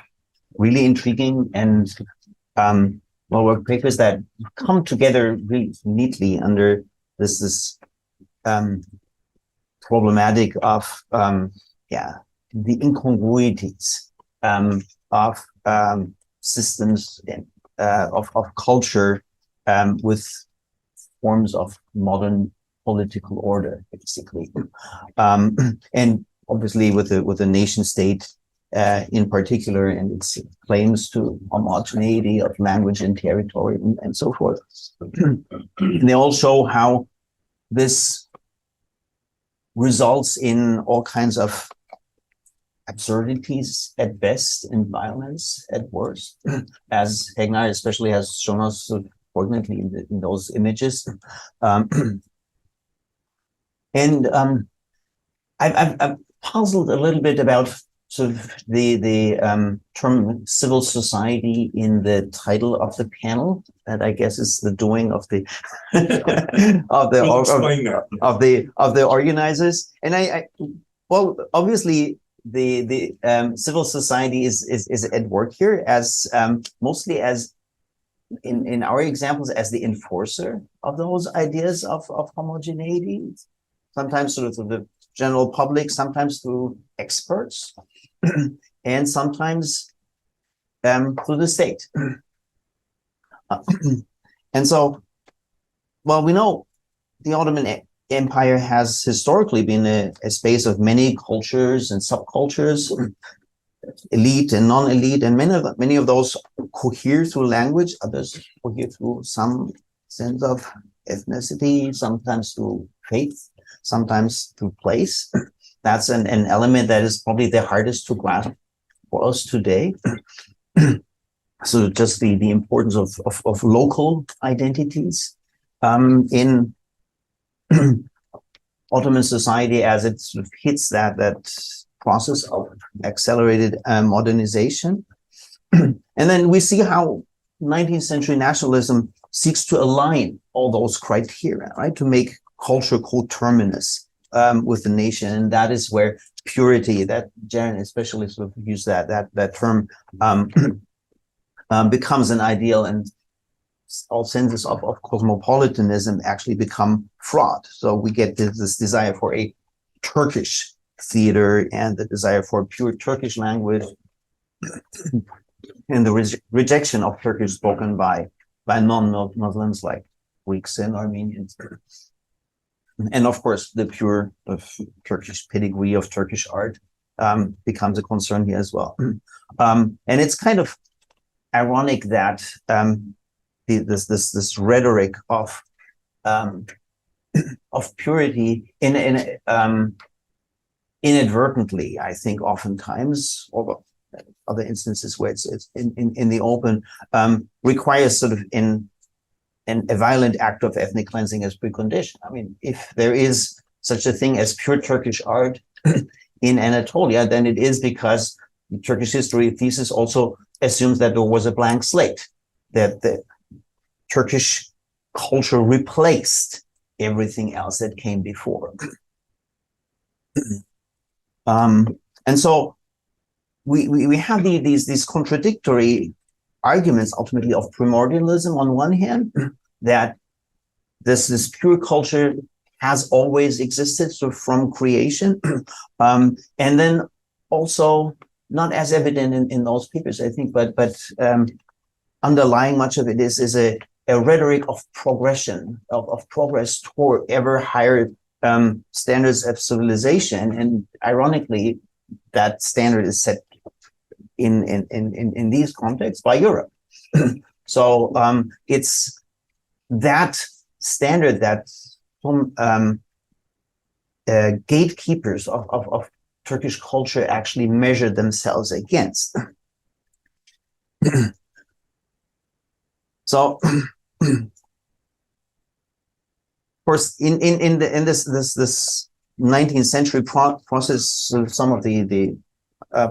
really intriguing and work papers that come together really neatly under this problematic of the incongruities of systems of culture with forms of modern political order, basically, and obviously with the nation state in particular, and its claims to homogeneity of language and territory and so forth. And they all show how this results in all kinds of absurdities at best and violence at worst, as Hegnar especially has shown us so poignantly in those images. I've puzzled a little bit about sort of the term civil society in the title of the panel. That I guess is the doing of the of the organizers. And well, obviously the civil society is at work here as mostly as in our examples as the enforcer of those ideas of homogeneity, sometimes sort of the general public, sometimes through experts, and sometimes through the state. And so, well, we know the Ottoman Empire has historically been a space of many cultures and subcultures, elite and non-elite, and many of those cohere through language, others cohere through some sense of ethnicity, sometimes through faith, sometimes through place. That's an element that is probably the hardest to grasp for us today. So just the importance of local identities in Ottoman society as it sort of hits that process of accelerated modernization. And then we see how 19th century nationalism seeks to align all those criteria, right? To make culture coterminous with the nation. And that is where purity, that Jaren especially sort of used that term, becomes an ideal, and all senses of cosmopolitanism actually become fraught. So we get this desire for a Turkish theater and the desire for pure Turkish language and the rejection of Turkish spoken by non-Muslims like Greeks and Armenians. And of course, the pure Turkish pedigree of Turkish art becomes a concern here as well. And it's kind of ironic that this rhetoric of purity inadvertently, I think, oftentimes, or other instances where it's in the open, requires sort of a violent act of ethnic cleansing as precondition. I mean, if there is such a thing as pure Turkish art in Anatolia, then it is because the Turkish history thesis also assumes that there was a blank slate, that the Turkish culture replaced everything else that came before. And so we have these contradictory arguments ultimately of primordialism on one hand, that this pure culture has always existed, so from creation, and then also not as evident in those papers, I think, but underlying much of it is a rhetoric of progression, of progress toward ever higher standards of civilization, and ironically, that standard is set in these contexts by Europe. So it's that standard that some gatekeepers of Turkish culture actually measure themselves against. So, of course, in this 19th century process, some of the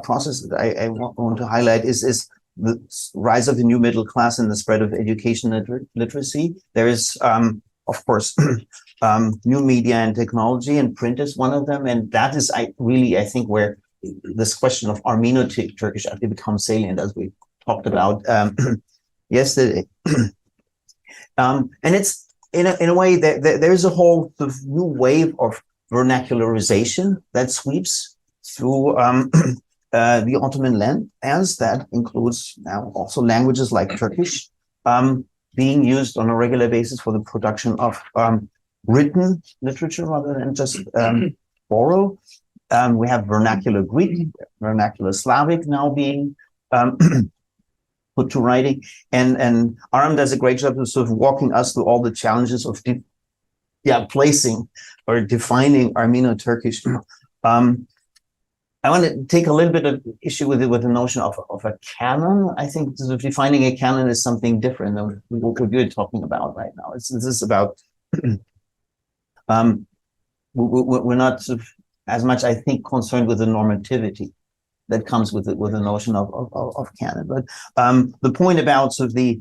process that I want to highlight is the rise of the new middle class and the spread of education literacy. There is, of course, new media and technology, and print is one of them. And that is I think, where this question of Armeno-Turkish actually becomes salient, as we talked about yesterday. And it's in a way that there's a whole sort of new wave of vernacularization that sweeps through the Ottoman lands that includes now also languages like Turkish being used on a regular basis for the production of written literature rather than just oral. We have vernacular Greek, vernacular Slavic now being put to writing, and Aram does a great job of sort of walking us through all the challenges of placing or defining Armeno-Turkish. I want to take a little bit of issue with the notion of a canon. I think sort of defining a canon is something different than what we're talking about right now. This is about we're not sort of as much, I think, concerned with the normativity that comes with the notion of canon. But the point about sort of the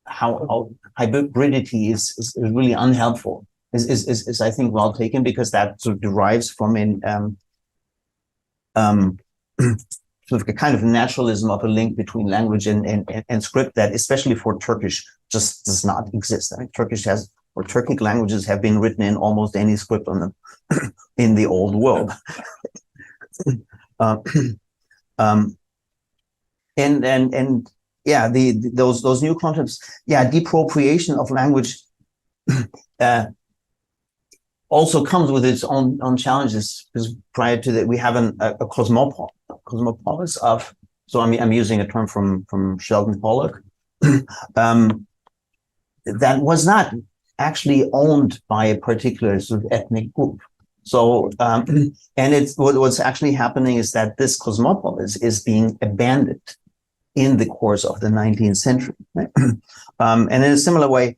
how hybridity is really unhelpful is I think well taken, because that sort of derives from an sort of a kind of naturalism of a link between language and script that, especially for Turkish, just does not exist. I mean, Turkic languages have been written in almost any script on them in the old world. And yeah, those new concepts, depropriation of language also comes with its own challenges, because prior to that we have a cosmopolis of, so I'm using a term from Sheldon Pollock, that was not actually owned by a particular sort of ethnic group. So and it's what's actually happening is that this cosmopolis is being abandoned in the course of the 19th century. Right? And in a similar way,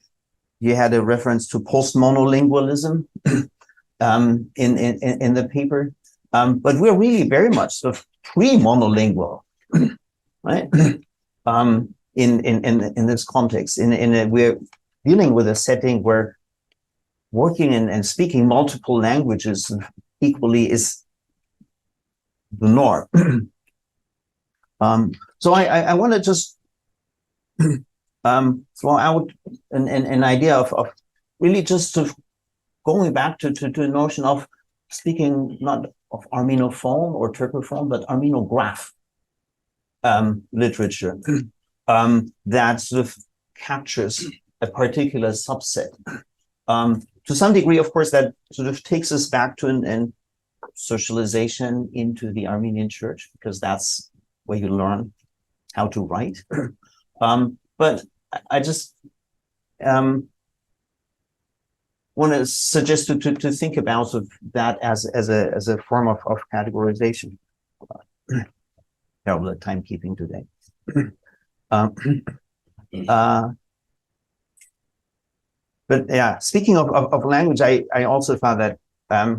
you had a reference to post-monolingualism in the paper, but we're really very much sort of pre-monolingual, right? In this context, we're dealing with a setting where working and speaking multiple languages equally is the norm. So I want to just throw out an idea of really just sort of going back to the notion of speaking not of Armenophone or Turcophone, but Armenograph literature that sort of captures a particular subset. To some degree, of course, that sort of takes us back to an socialization into the Armenian church, because that's where you learn how to write. But I just want to suggest to think about sort of that as a form of categorization. Terrible at timekeeping today. But yeah, speaking of language, I also found that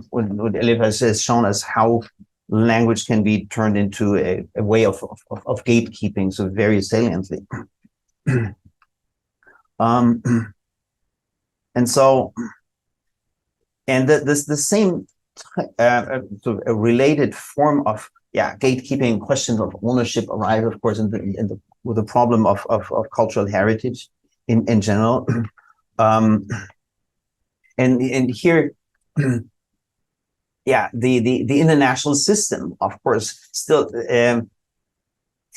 what Elif has shown us how language can be turned into a way of gatekeeping, so very saliently. And so, and the same sort of a related form of gatekeeping, questions of ownership arrive, of course, with the problem of cultural heritage in general. And here, the international system, of course, still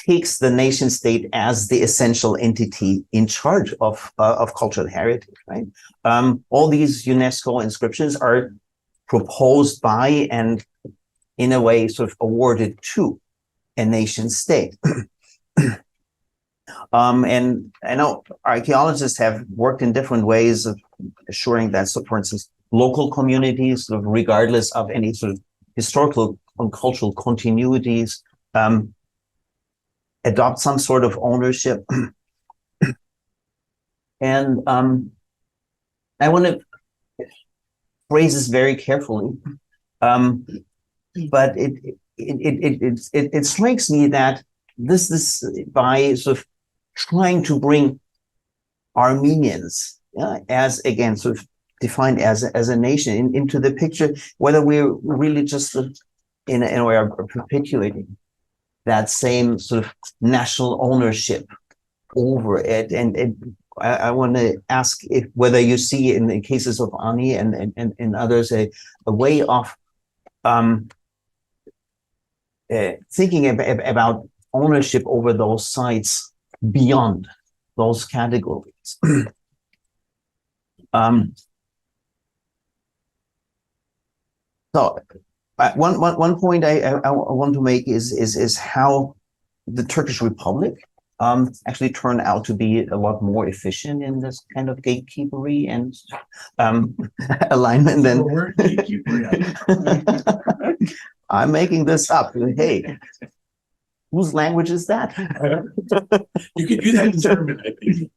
takes the nation state as the essential entity in charge of cultural heritage, right? All these UNESCO inscriptions are proposed by and in a way sort of awarded to a nation state. And I know archaeologists have worked in different ways of assuring that, so for instance, local communities, sort of regardless of any sort of historical and cultural continuities, adopt some sort of ownership. And I want to phrase this very carefully, but it strikes me that this by sort of trying to bring Armenians as, again, sort of defined as a nation into the picture, whether we're really just in a way are perpetuating that same sort of national ownership over it. And I want to ask if whether you see in the cases of Ani and others a way of thinking about ownership over those sites beyond those categories. So one point I want to make is how the Turkish Republic actually turned out to be a lot more efficient in this kind of gatekeepery and alignment than We're gatekeeper. I'm making this up. Hey, whose language is that? You could do that in German, I think.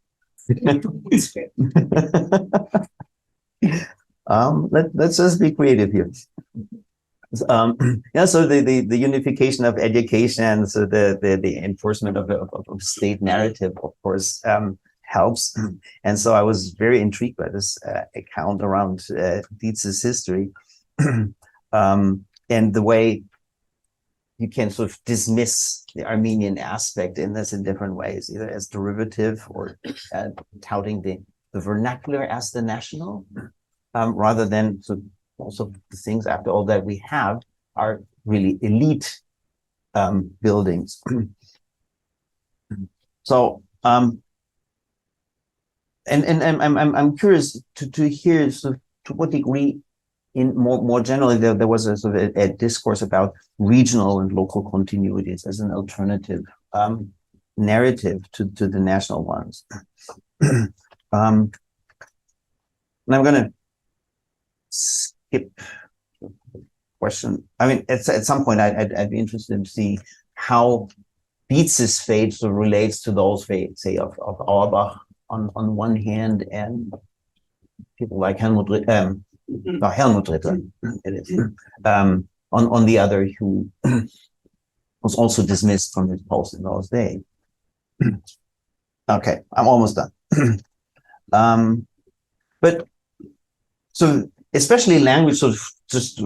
Let's just be creative here. Yeah, so the unification of education, so the enforcement of state narrative, of course, helps. And so I was very intrigued by this account around Dietz's history, and the way you can sort of dismiss the Armenian aspect in this in different ways, either as derivative or touting the vernacular as the national, rather than sort of also the things, after all, that we have are really elite buildings. So, and I'm curious to hear sort of to what degree, in more generally, there was a sort of a discourse about regional and local continuities as an alternative narrative to the national ones. And I'm going to skip question. I mean, at some point, I'd be interested to see how Dietz's fate sort of relates to those fates, say, of Auerbach on one hand, and people like Helmut Ritter, on the other, who was also dismissed from his post in those days. Okay, I'm almost done. But so especially language sort of just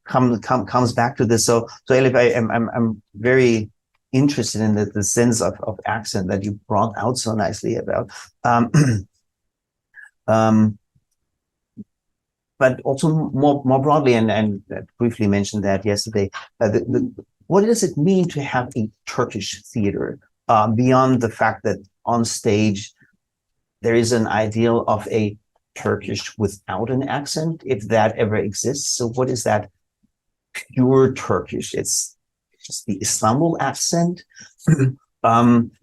comes back to this. So Elif, I'm very interested in the sense of accent that you brought out so nicely about. But also more broadly, and briefly mentioned that yesterday, what does it mean to have a Turkish theater beyond the fact that on stage there is an ideal of a Turkish without an accent, if that ever exists? So what is that pure Turkish? It's just the Istanbul accent.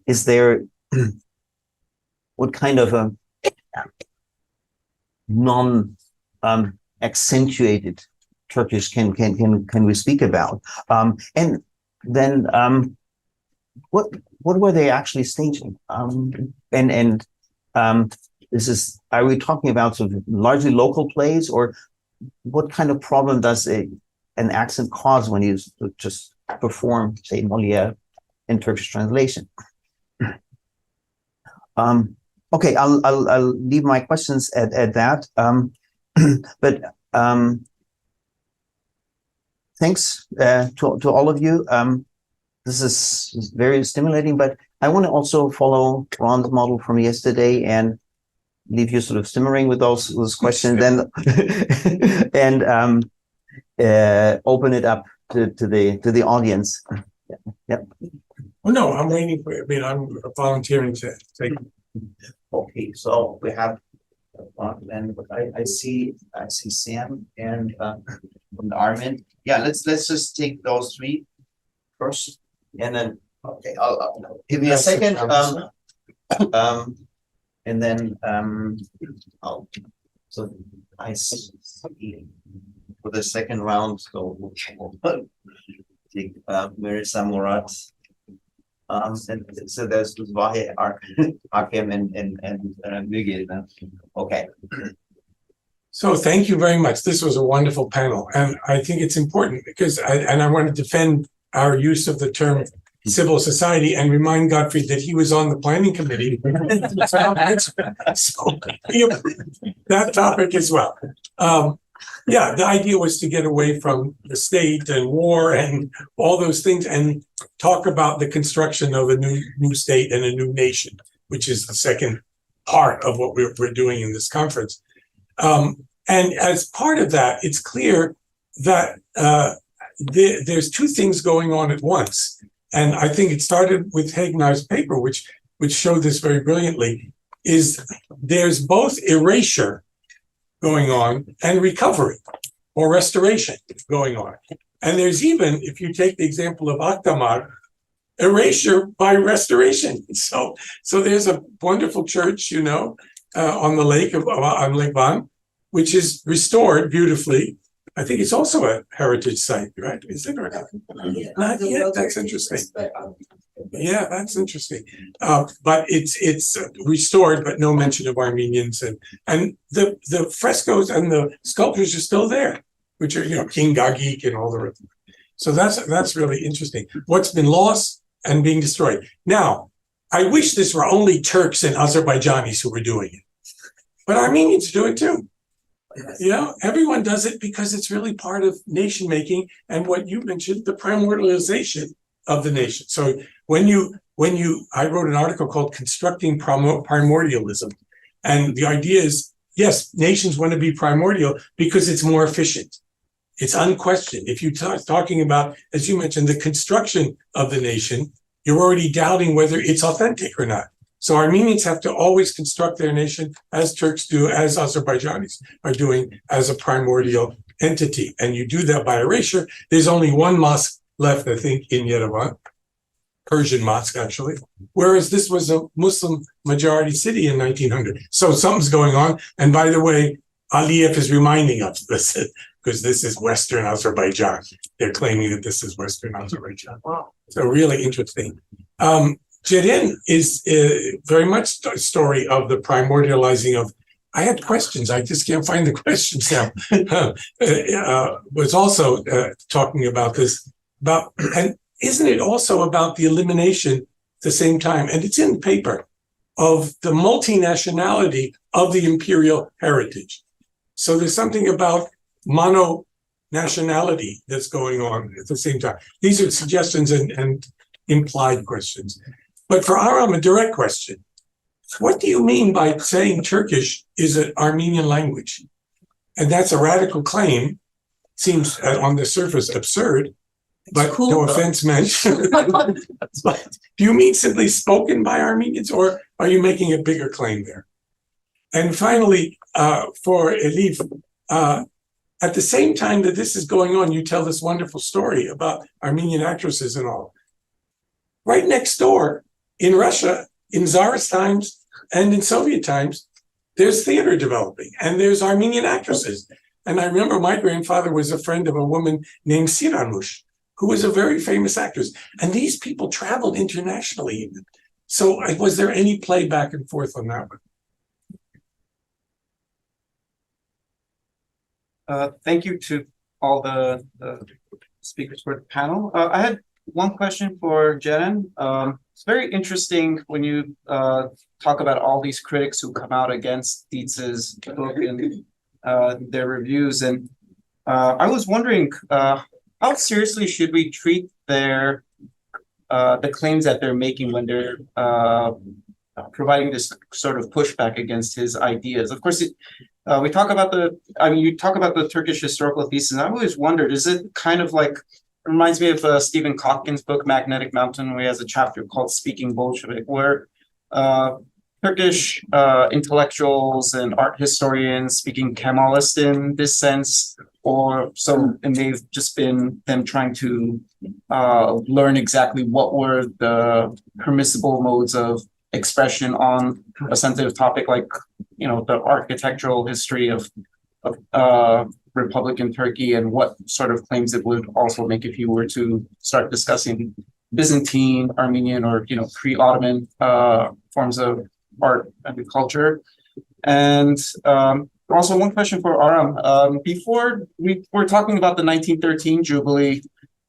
Is there what kind of a non accentuated Turkish can we speak about? And then what were they actually staging? Are we talking about sort of largely local plays, or what kind of problem does an accent cause when you just perform, say, Molière in Turkish translation? Okay, I'll leave my questions at that. But thanks to all of you. This is very stimulating, but I want to also follow Ron's model from yesterday and leave you sort of simmering with those questions, then and open it up to the audience. Yep. Oh, no, I'm waiting for, I mean, I'm volunteering to take. Okay, so we have, and I see Sam and Armin. Yeah, let's just take those three first, and then okay, I'll give me a second. And then so I see for the second round. So we'll take Marisa Murat. And so there's Vahe Hakem and Miguel. Okay. So thank you very much. This was a wonderful panel, and I think it's important because I want to defend our use of the term civil society and remind Gottfried that he was on the planning committee. So he approved that topic as well. Yeah, the idea was to get away from the state and war and all those things, and talk about the construction of a new state and a new nation, which is the second part of what we're doing in this conference. And as part of that, it's clear that there's two things going on at once. And I think it started with Hagenar's paper, which showed this very brilliantly, is there's both erasure going on and recovery or restoration going on. And there's even, if you take the example of Akdamar, erasure by restoration. So there's a wonderful church, on the lake on Lake Van, which is restored beautifully. I think it's also a heritage site, right? Is it or not? Not yet. That's interesting. Yeah, that's interesting. But it's restored, but no mention of Armenians, and the frescoes and the sculptures are still there, which are King Gagik and all the rest. So that's really interesting. What's been lost and being destroyed. Now, I wish this were only Turks and Azerbaijanis who were doing it, but Armenians do it too. Everyone does it because it's really part of nation making and what you mentioned, the primordialization of the nation. So I wrote an article called Constructing Primordialism. And the idea is, yes, nations want to be primordial because it's more efficient. It's unquestioned. If you talking about, as you mentioned, the construction of the nation, you're already doubting whether it's authentic or not. So Armenians have to always construct their nation as Turks do, as Azerbaijanis are doing, as a primordial entity. And you do that by erasure. There's only one mosque left, I think, in Yerevan, Persian mosque, actually, whereas this was a Muslim majority city in 1900. So something's going on. And by the way, Aliyev is reminding us this, because this is Western Azerbaijan. They're claiming that this is Western Azerbaijan. Wow. So really interesting. Jerin is very much a story of the primordializing of, I had questions, I just can't find the questions now. Was also talking about this, and isn't it also about the elimination at the same time, and it's in the paper, of the multinationality of the imperial heritage. So there's something about mono-nationality that's going on at the same time. These are suggestions and implied questions. But for Aram, a direct question. What do you mean by saying Turkish is an Armenian language? And that's a radical claim. Seems on the surface absurd, but cool, no offense meant. But do you mean simply spoken by Armenians, or are you making a bigger claim there? And finally, for Elif, at the same time that this is going on, you tell this wonderful story about Armenian actresses and all. Right next door, in Russia, in Tsarist times and in Soviet times, there's theater developing and there's Armenian actresses. And I remember my grandfather was a friend of a woman named Siranush, who was a very famous actress. And these people traveled internationally even. So was there any play back and forth on that one? Thank you to all the speakers for the panel. I had one question for Jerin. It's very interesting when you talk about all these critics who come out against Dietz's book and their reviews. And I was wondering, how seriously should we treat the claims that they're making when they're providing this sort of pushback against his ideas? Of course, we talk about you talk about the Turkish historical thesis, and I always wondered, is it kind of like, it reminds me of Stephen Kotkin's book, Magnetic Mountain, where he has a chapter called Speaking Bolshevik, where Turkish intellectuals and art historians speaking Kemalist in this sense, and they've just been them trying to learn exactly what were the permissible modes of expression on a sensitive topic like, the architectural history of Republican Turkey and what sort of claims it would also make if you were to start discussing Byzantine, Armenian, or pre-Ottoman forms of art and culture. And also one question for Aram. Before we were talking about the 1913 Jubilee,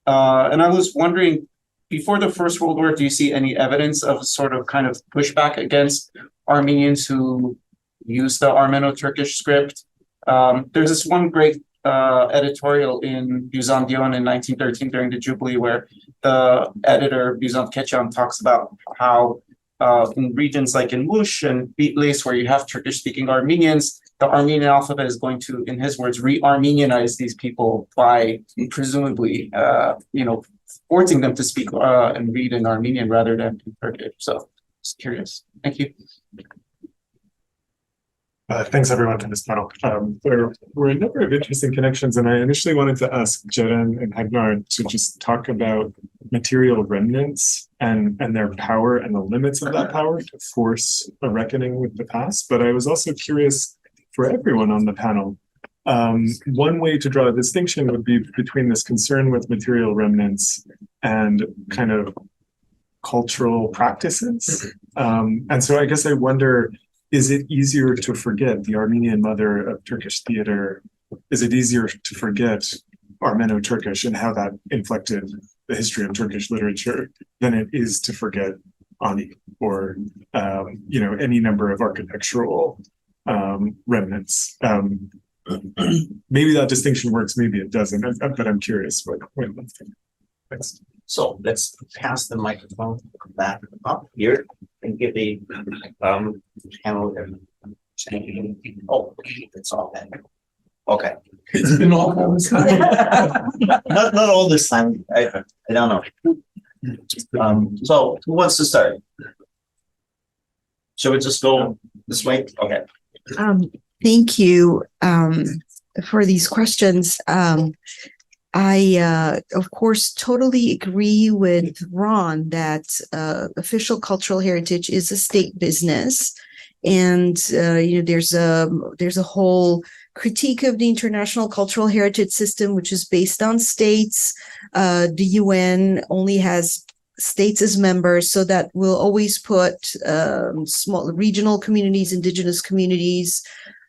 and I was wondering, before the First World War, do you see any evidence of sort of kind of pushback against Armenians who use the Armeno-Turkish script? There's this one great editorial in Buzan Dion in 1913 during the Jubilee, where the editor Buzan Kechian talks about how in regions like in Mush and Bitlis, where you have Turkish-speaking Armenians, the Armenian alphabet is going to, in his words, re-Armenianize these people by presumably, forcing them to speak and read in Armenian rather than in Turkish. So, just curious. Thank you. Thanks everyone for this panel. There were a number of interesting connections, and I initially wanted to ask Jeren and Hagnar to just talk about material remnants and their power and the limits of that power to force a reckoning with the past. But I was also curious for everyone on the panel. One way to draw a distinction would be between this concern with material remnants and kind of cultural practices. And so I guess I wonder, is it easier to forget the Armenian mother of Turkish theater? Is it easier to forget Armeno-Turkish and how that inflected the history of Turkish literature than it is to forget Ani or, any number of architectural remnants? Maybe that distinction works, maybe it doesn't, but I'm curious what you think. Thanks. So let's pass the microphone back up here and give the panel. Oh, it's all that. Okay. It's been all this time. Not all this time. I don't know. So who wants to start? Shall we just go this way? Okay. Thank you for these questions. I, of course, totally agree with Ron that official cultural heritage is a state business, and there's a whole critique of the international cultural heritage system, which is based on states. The UN only has states as members, so that will always put small regional communities, indigenous communities,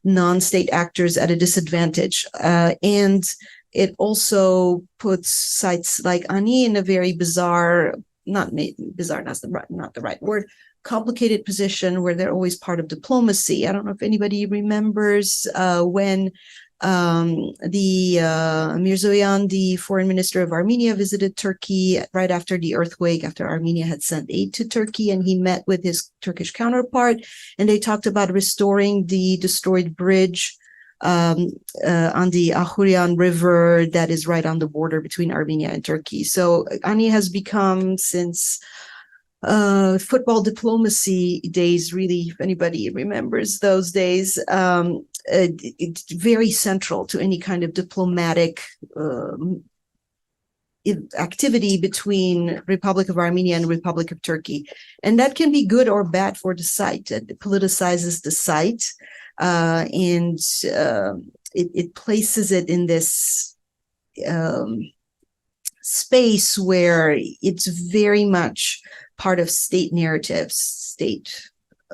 non-state actors at a disadvantage, and it also puts sites like Ani in a very bizarre, not the right word, complicated position where they're always part of diplomacy. I don't know if anybody remembers when the Mirzoyan, the foreign minister of Armenia, visited Turkey right after the earthquake, after Armenia had sent aid to Turkey, and he met with his Turkish counterpart, and they talked about restoring the destroyed bridge on the Ahurian River that is right on the border between Armenia and Turkey. So Ani has become, since football diplomacy days, really, if anybody remembers those days, it's very central to any kind of diplomatic activity between Republic of Armenia and Republic of Turkey. And that can be good or bad for the site. It politicizes the site. And it places it in this space where it's very much part of state narratives, state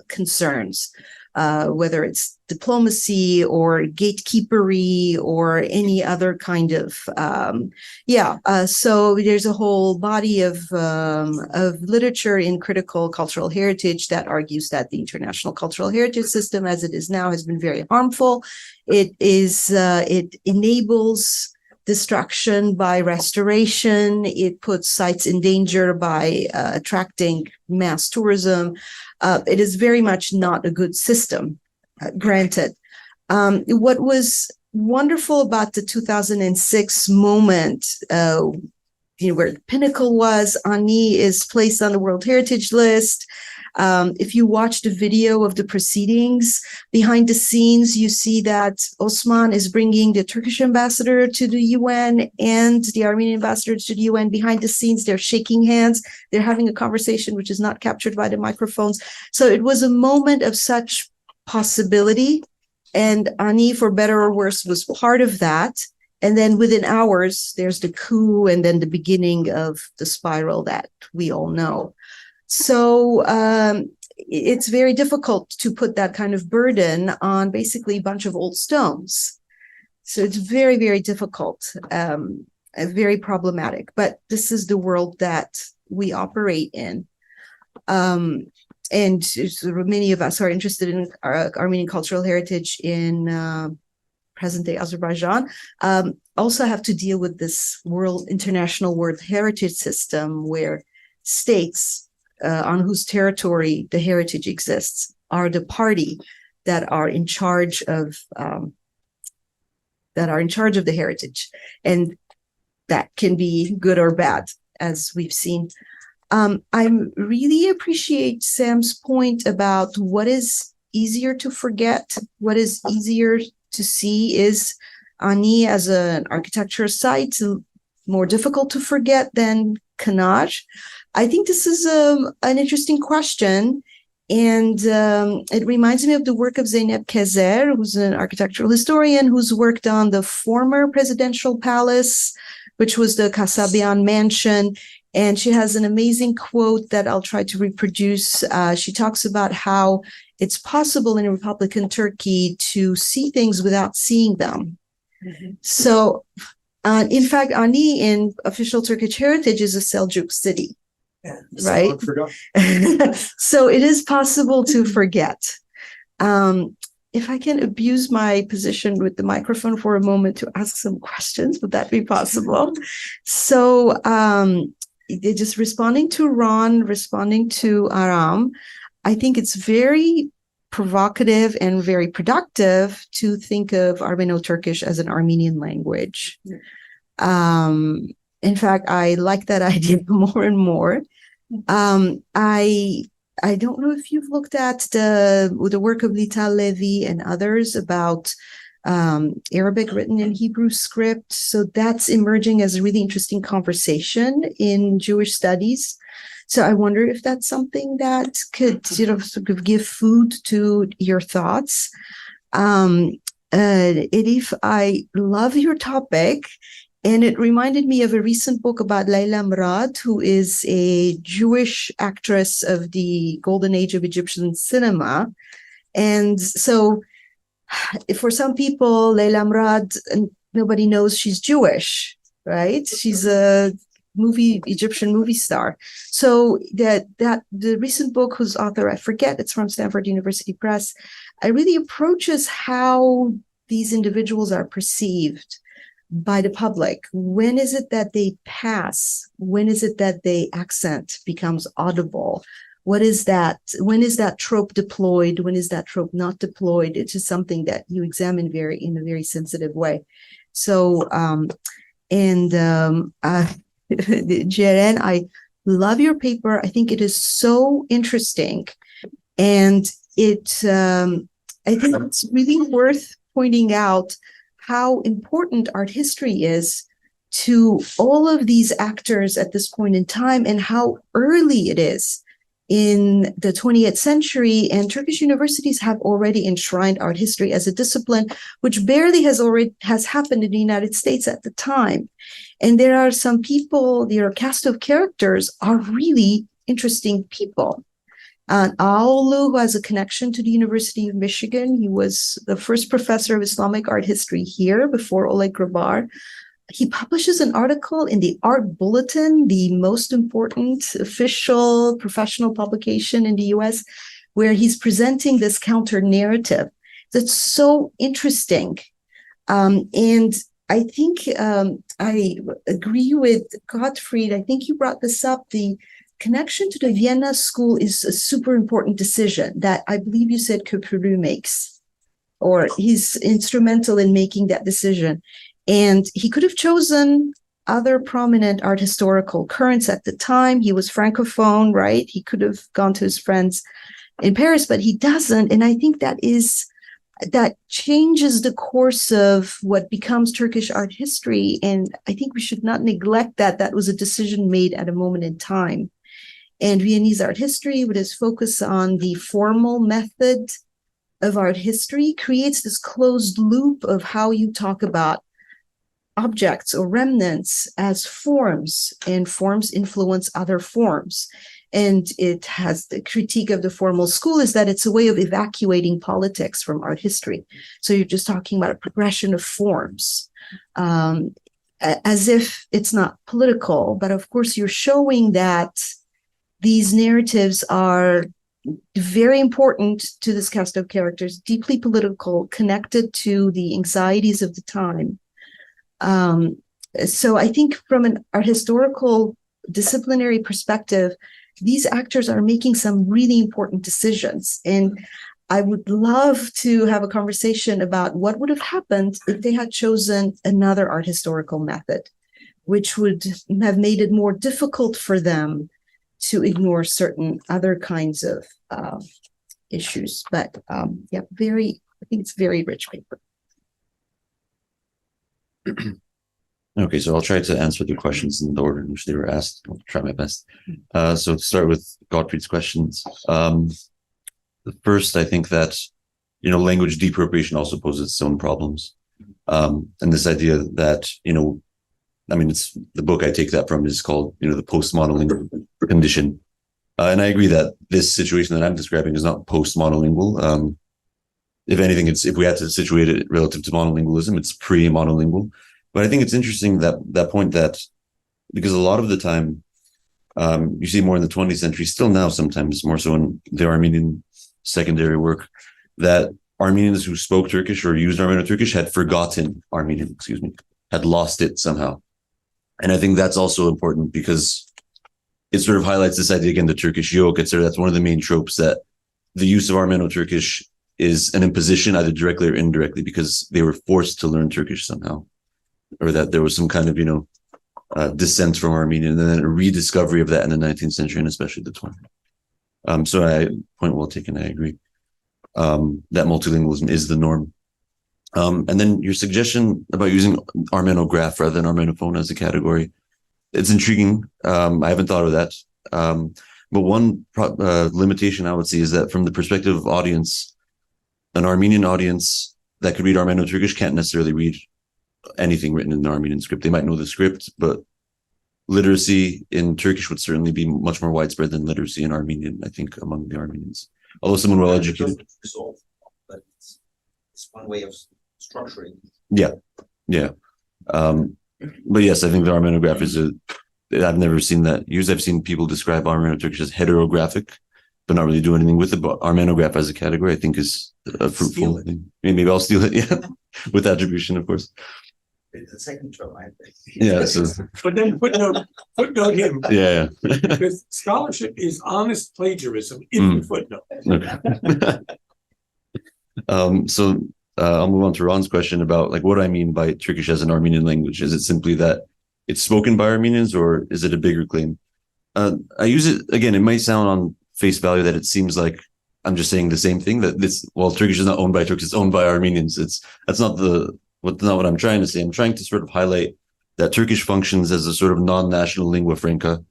concerns, whether it's diplomacy or gatekeepery or any other kind of, so there's a whole body of literature in critical cultural heritage that argues that the international cultural heritage system as it is now has been very harmful. It enables destruction by restoration. It puts sites in danger by attracting mass tourism. It is very much not a good system, granted. What was wonderful about the 2006 moment, where the pinnacle was, Ani is placed on the World Heritage List. If you watch the video of the proceedings, behind the scenes, you see that Osman is bringing the Turkish ambassador to the UN and the Armenian ambassador to the UN. Behind the scenes, they're shaking hands. They're having a conversation which is not captured by the microphones. So it was a moment of such possibility. And Ani, for better or worse, was part of that. And then within hours, there's the coup and then the beginning of the spiral that we all know. So it's very difficult to put that kind of burden on basically a bunch of old stones. So it's very, very difficult, very problematic. But this is the world that we operate in. And many of us are interested in Armenian cultural heritage in present-day Azerbaijan, also have to deal with this international World Heritage System where states on whose territory the heritage exists are the party that are in charge of the heritage, and that can be good or bad, as we've seen. I really appreciate Sam's point about what is easier to forget, what is easier to see. Is Ani as an architecture site more difficult to forget than Kanaj? I think this is an interesting question. And it reminds me of the work of Zeynep Kezer, who's an architectural historian who's worked on the former presidential palace, which was the Kasabian mansion. And she has an amazing quote that I'll try to reproduce. She talks about how it's possible in Republican Turkey to see things without seeing them. Mm-hmm. So, in fact, Ani in official Turkish heritage is a Seljuk city. Yeah, right? So it is possible to forget. If I can abuse my position with the microphone for a moment to ask some questions, would that be possible? So just responding to Ron, responding to Aram, I think it's very provocative and very productive to think of Armeno-Turkish as an Armenian language. In fact, I like that idea more and more. I don't know if you've looked at the work of Lital Levi and others about Arabic written in Hebrew script. So that's emerging as a really interesting conversation in Jewish studies. So I wonder if that's something that could, sort of give food to your thoughts. Elif, I love your topic. And it reminded me of a recent book about Leyla Murad, who is a Jewish actress of the golden age of Egyptian cinema. And so for some people, Leyla Murad, nobody knows she's Jewish, right? She's a Egyptian movie star. So that the recent book, whose author I forget, it's from Stanford University Press, it really approaches how these individuals are perceived by the public. When is it that they pass? When is it that the accent becomes audible? What is that? When is that trope deployed? When is that trope not deployed? It's just something that you examine in a very sensitive way. So, Jeren, I love your paper. I think it is so interesting, and I think it's really worth pointing out how important art history is to all of these actors at this point in time, and how early it is in the 20th century. And Turkish universities have already enshrined art history as a discipline, which barely has happened in the United States at the time. And there are some people, their cast of characters are really interesting people. Aulu, who has a connection to the University of Michigan, he was the first professor of Islamic art history here before Oleg Grabar. He publishes an article in the Art Bulletin, the most important official professional publication in the US, where he's presenting this counter narrative that's so interesting. And I think I agree with Gottfried. I think you brought this up. The connection to the Vienna School is a super important decision that I believe you said Köprülü makes, or he's instrumental in making that decision. And he could have chosen other prominent art historical currents at the time. He was Francophone, right? He could have gone to his friends in Paris, but he doesn't. And I think that changes the course of what becomes Turkish art history. And I think we should not neglect that. That was a decision made at a moment in time. And Viennese art history, with its focus on the formal method of art history, creates this closed loop of how you talk about objects or remnants as forms, and forms influence other forms. And it has the critique of the formal school is that it's a way of evacuating politics from art history. So you're just talking about a progression of forms, as if it's not political. But of course, you're showing that these narratives are very important to this cast of characters, deeply political, connected to the anxieties of the time. So I think from an art historical disciplinary perspective, these actors are making some really important decisions. And I would love to have a conversation about what would have happened if they had chosen another art historical method, which would have made it more difficult for them to ignore certain other kinds of issues. But yeah, I think it's very rich paper. Okay, so I'll try to answer the questions in the order in which they were asked. I'll try my best. So to start with Gottfried's questions, the first, I think that, language deappropriation also poses its own problems. And this idea that, it's the book I take that from is called, the post-monolingual condition. And I agree that this situation that I'm describing is not post-monolingual. If anything, if we had to situate it relative to monolingualism, it's pre-monolingual. But I think it's interesting that point that, because a lot of the time, you see more in the 20th century, still now sometimes more so in the Armenian secondary work, that Armenians who spoke Turkish or used Armeno-Turkish had forgotten Armenian, had lost it somehow. And I think that's also important because it sort of highlights this idea again, the Turkish yoke, etc. That's one of the main tropes, that the use of Armeno-Turkish is an imposition, either directly or indirectly, because they were forced to learn Turkish somehow, or that there was some kind of, descent from Armenian, and then a rediscovery of that in the 19th century and especially the 20th. So point well taken, I agree. That multilingualism is the norm. And then your suggestion about using Armenograph rather than Armenophone as a category, it's intriguing. I haven't thought of that. But one limitation I would see is that from the perspective of audience, an Armenian audience that could read Armeno-Turkish can't necessarily read anything written in the Armenian script. They might know the script, but literacy in Turkish would certainly be much more widespread than literacy in Armenian, I think, among the Armenians. Although someone well educated. But it's one way of structuring. Yeah. But yes, I think the Armenograph I've never seen that used. I've seen people describe Armeno-Turkish as heterographic, but not really do anything with it. But Armenograph as a category, I think, is a fruitful thing. Maybe I'll steal it, yeah, with attribution, of course. It's the second term, I think. Yeah. So, But then footnote him. yeah. Because scholarship is honest plagiarism in the footnote. Okay. So I'll move on to Ron's question about what do I mean by Turkish as an Armenian language? Is it simply that it's spoken by Armenians, or is it a bigger claim? I use it again. It might sound on face value that it seems like I'm just saying the same thing, that Turkish is not owned by Turks, it's owned by Armenians. That's not what I'm trying to say. I'm trying to sort of highlight that Turkish functions as a sort of non-national lingua franca,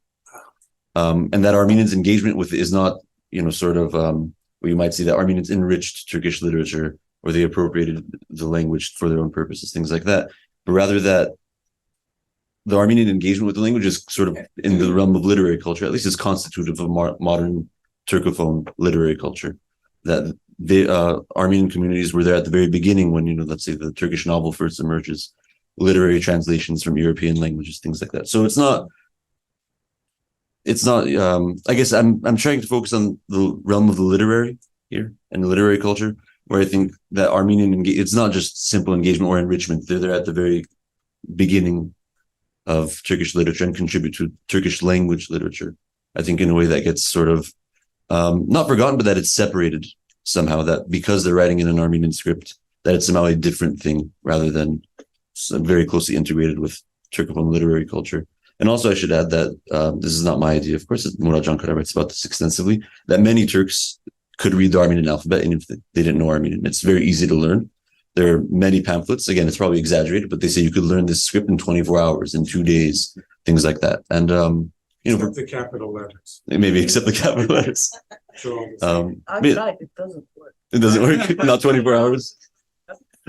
and that Armenians' engagement with it is not, where you might see that Armenians enriched Turkish literature or they appropriated the language for their own purposes, things like that, but rather that the Armenian engagement with the language is sort of in the realm of literary culture, at least is constitutive of modern Turcophone literary culture, that the Armenian communities were there at the very beginning when, let's say the Turkish novel first emerges, literary translations from European languages, things like that. So it's not, I guess I'm trying to focus on the realm of the literary here and the literary culture, where I think that it's not just simple engagement or enrichment. They're there at the very beginning of Turkish literature and contribute to Turkish language literature. I think in a way that gets sort of not forgotten, but that it's separated somehow, that because they're writing in an Armenian script, that it's somehow a different thing rather than very closely integrated with Turcophone literary culture. And also I should add that this is not my idea, of course, Murat Cankara writes about this extensively, that many Turks could read the Armenian alphabet even if they didn't know Armenian. It's very easy to learn. There are many pamphlets. Again, it's probably exaggerated, but they say you could learn this script in 24 hours, in 2 days, things like that. And, Except the capital letters. Maybe except the capital letters. I tried, it doesn't work. It doesn't work? Not 24 hours?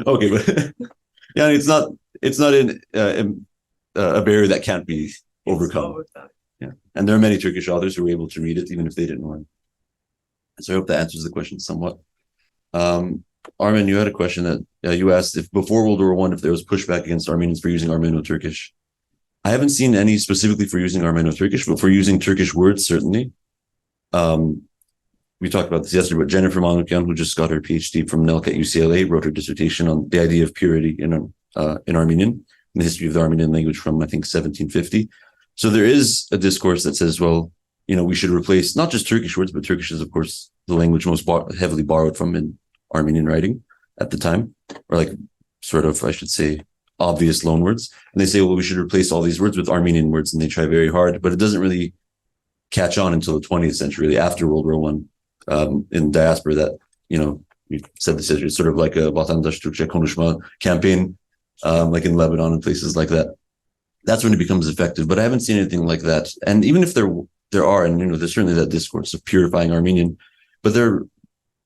Okay, but yeah, it's not a barrier that can't be overcome. Yeah. And there are many Turkish authors who were able to read it, even if they didn't know it. So I hope that answers the question somewhat. Armin, you had a question that you asked if before World War I, if there was pushback against Armenians for using Armeno-Turkish. I haven't seen any specifically for using Armeno-Turkish, but for using Turkish words, certainly. we talked about this yesterday, but Jennifer Manukyan, who just got her PhD from NELC at UCLA, wrote her dissertation on the idea of purity in Armenian, in the history of the Armenian language from, I think, 1750. So there is a discourse that says, well, we should replace not just Turkish words, but Turkish is, of course, the language most heavily borrowed from in Armenian writing at the time, or like sort of, I should say, obvious loan words. And they say, well, we should replace all these words with Armenian words, and they try very hard, but it doesn't really catch on until the 20th century, really after World War I, in diaspora that, we said this, it's sort of like a Vatandaş Türkçe Konuşma campaign, like in Lebanon and places like that. That's when it becomes effective, but I haven't seen anything like that. And even if there are, and there's certainly that discourse of purifying Armenian, but there are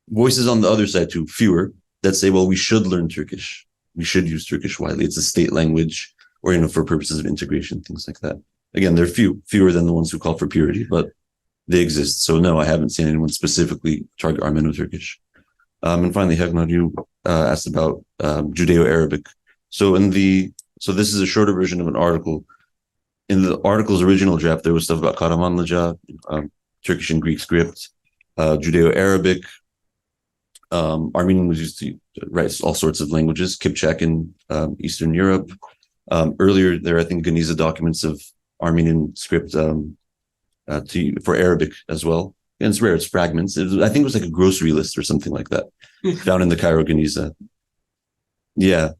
voices on the other side too, fewer, that say, well, we should learn Turkish. We should use Turkish widely. It's a state language, or, for purposes of integration, things like that. Again, they're fewer than the ones who call for purity, but they exist. So no, I haven't seen anyone specifically target Armeno-Turkish. And finally, Hegnar, you asked about Judeo-Arabic. So this is a shorter version of an article. In the article's original draft, there was stuff about Karamanlıca, Turkish and Greek script, Judeo-Arabic. Armenian was used to write all sorts of languages, Kipchak in Eastern Europe. Earlier, there are, I think, Geniza documents of Armenian script for Arabic as well. And it's rare, it's fragments. I think it was like a grocery list or something like that, down in the Cairo Geniza. Yeah.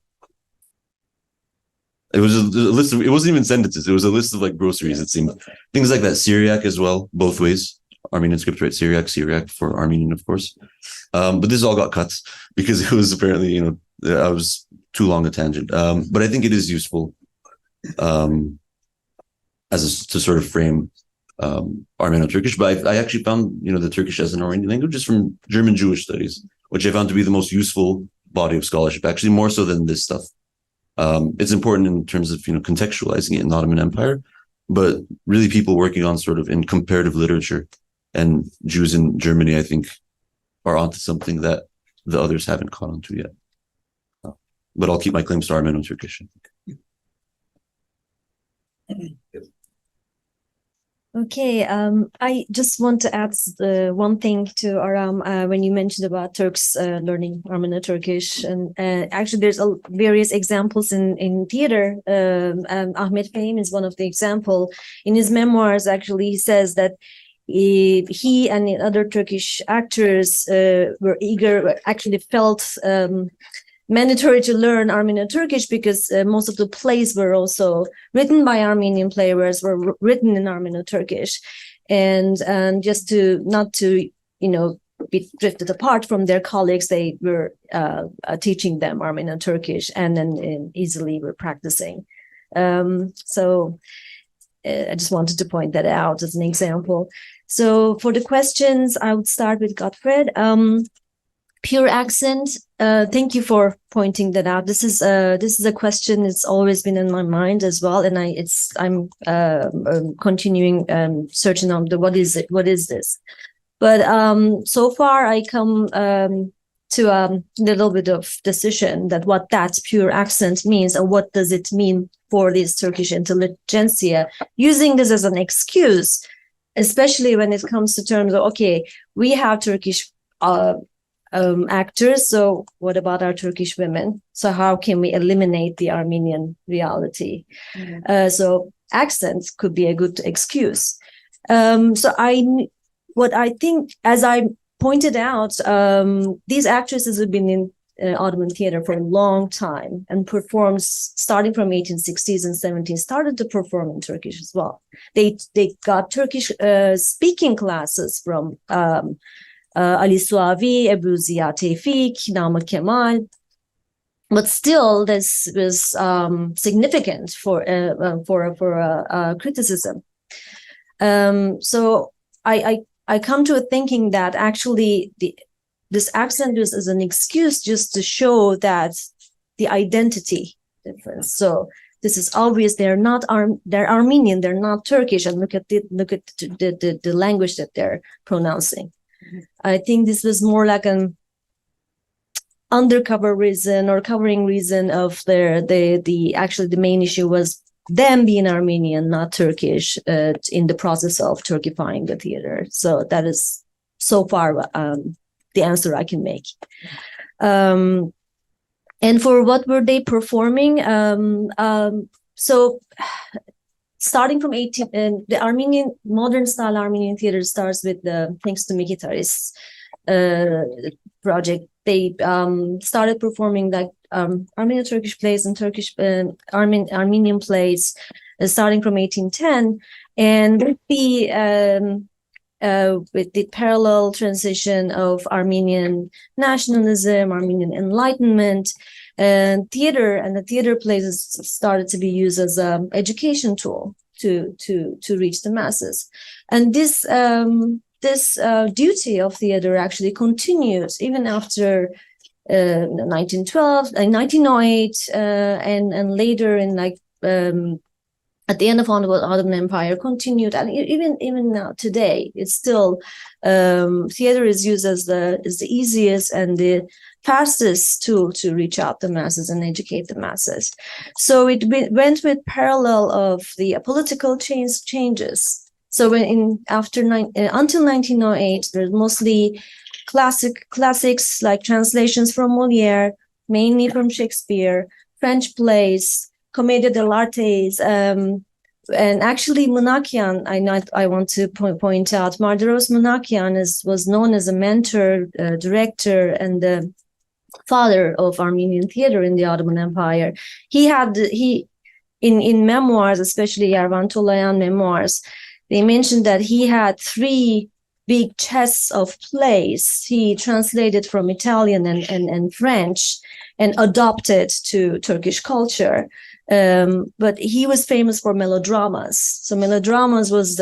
It was a list of, it wasn't even sentences. It was a list of like groceries, it seemed. Things like that. Syriac as well, both ways. Armenian script, right? Syriac for Armenian, of course. But this all got cut because it was apparently, I was too long a tangent. But I think it is useful to sort of frame Armeno-Turkish. But I actually found, the Turkish as an Armenian language just from German Jewish studies, which I found to be the most useful body of scholarship, actually more so than this stuff. It's important in terms of, contextualizing it in the Ottoman Empire, but really people working on sort of in comparative literature, and Jews in Germany, I think, are onto something that the others haven't caught on to yet. But I'll keep my claims to Armeno-Turkish. Okay, I just want to add one thing to Aram when you mentioned about Turks learning Armeno-Turkish, and actually there's various examples in theater. Ahmet Fehim is one of the example. In his memoirs, actually, he says that he and the other Turkish actors were eager, actually felt mandatory to learn Armeno-Turkish because most of the plays were also written by Armenian playwrights, were written in Armeno-Turkish, and just to not to be drifted apart from their colleagues, they were teaching them Armeno-Turkish, and then easily were practicing. So I just wanted to point that out as an example. So for the questions, I would start with Gottfried. Pure accent. Thank you for pointing that out. This is a question that's always been in my mind as well, and I'm continuing searching on what is this. But so far I come to a little bit of decision that what that pure accent means, and what does it mean for this Turkish intelligentsia, using this as an excuse, especially when it comes to terms of, okay, we have Turkish actors, so what about our Turkish women? So how can we eliminate the Armenian reality? So accents could be a good excuse. What I think, as I pointed out, these actresses have been in Ottoman theater for a long time and performed starting from 1860s and 70s, started to perform in Turkish as well. They got Turkish speaking classes from Ali Suavi, Ebu Ziya Tevfik, Namık Kemal, but still this was significant for criticism. So I come to a thinking that actually this accent is an excuse just to show that the identity difference. So this is obvious. They're Armenian. They're not Turkish. And look at the language that they're pronouncing. I think this was more like an undercover reason or covering reason of actually the main issue was them being Armenian, not Turkish, in the process of Turkifying the theater. So that is so far, the answer I can make. And for what were they performing? So starting from the Armenian modern style Armenian theater starts with thanks to Mikitaris project. They started performing like Armenian Turkish plays and Turkish Armenian plays starting from 1810, and with the parallel transition of Armenian nationalism, Armenian enlightenment, and theater and the theater plays started to be used as an education tool to reach the masses. And this duty of theater actually continues even after 1912 and 1908 and later in like at the end of Ottoman Empire continued, and even now today, it's still theater is used as the easiest and the fastest tool to reach out the masses and educate the masses. So it went with parallel of the political changes. So until 1908, there's mostly classics like translations from Molière, mainly from Shakespeare, French plays, Commedia dell'arte, and actually Munakian, I want to point out, Mardaros Munakian was known as a mentor, director, and the father of Armenian theater in the Ottoman Empire. In memoirs, especially Yervan Tolayan memoirs, they mentioned that he had 3 big chests of plays he translated from Italian and French and adopted to Turkish culture. But he was famous for melodramas. So melodramas was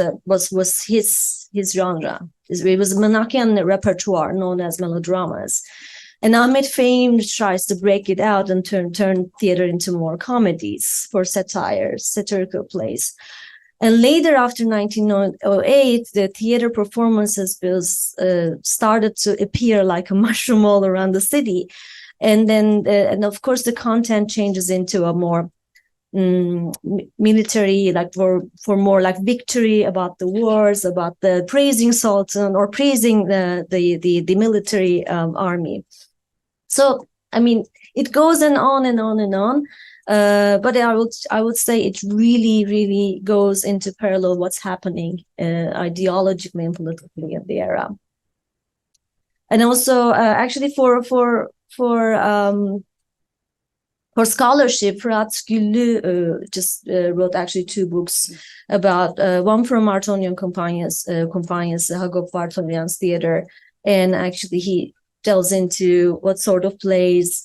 his genre. It was a Munakian repertoire known as melodramas. And Ahmet Fehim tries to break it out and turn theater into more comedies for satirical plays. And later, after 1908, the theater performances started to appear like a mushroom all around the city. And then, and of course, the content changes into a more military, like for more like victory about the wars, about the praising Sultan or praising the military army. So, I mean, it goes on and on and on. But I would say it really goes into parallel what's happening ideologically and politically in the era. And also, actually, for scholarship, Fırat Güllü just wrote actually 2 books about one from Martonian Companions, Hagop Vartonian's theater, and actually he delves into what sort of plays,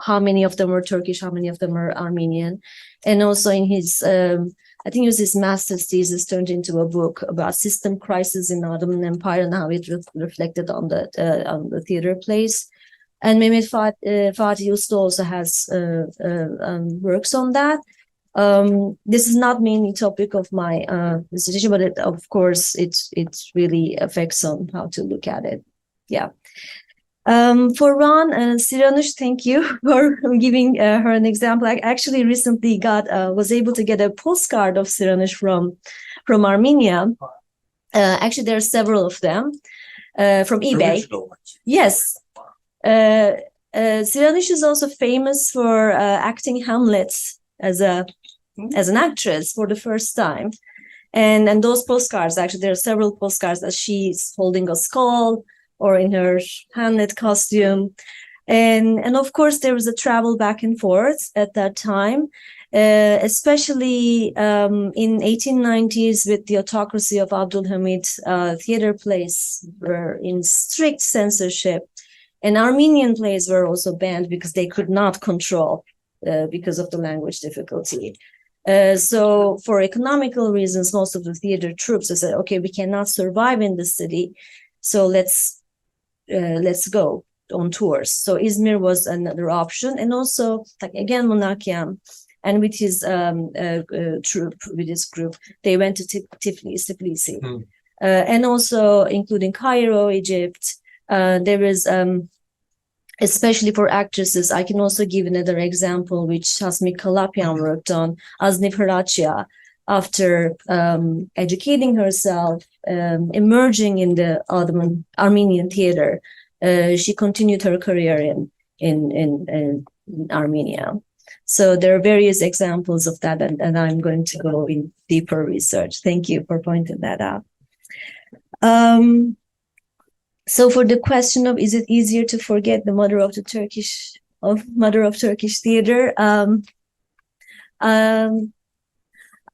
how many of them are Turkish, how many of them are Armenian, and also in his, I think it was his master's thesis turned into a book about system crisis in the Ottoman Empire and how it reflected on the theater plays. And Mehmet Fatih Usta also has works on that. This is not mainly topic of my dissertation, but of course it really affects on how to look at it. Yeah. For Ron and Siranush, thank you for giving her an example. I actually recently was able to get a postcard of Siranush from Armenia. Actually, there are several of them from eBay. Yes. Siranush is also famous for acting Hamlet as an actress for the first time. And those postcards, actually, there are several postcards that she's holding a skull or in her Hamlet costume. And of course, there was a travel back and forth at that time, especially in 1890s with the autocracy of Abdulhamid, theater plays were in strict censorship. And Armenian plays were also banned because they could not control because of the language difficulty. So for economical reasons, most of the theater troops said, okay, we cannot survive in the city, so let's go on tours. So Izmir was another option. And also, like again, Munakian and with his troupe, with his group, they went to Tbilisi. And also including Cairo, Egypt. There is, especially for actresses, I can also give another example, which Hasmi Kalapian worked on, Aznif Haracia. after educating herself, emerging in the Ottoman Armenian theater, she continued her career in Armenia. So there are various examples of that, and I'm going to go in deeper research. Thank you for pointing that out. So for the question of, is it easier to forget the mother of Turkish theater?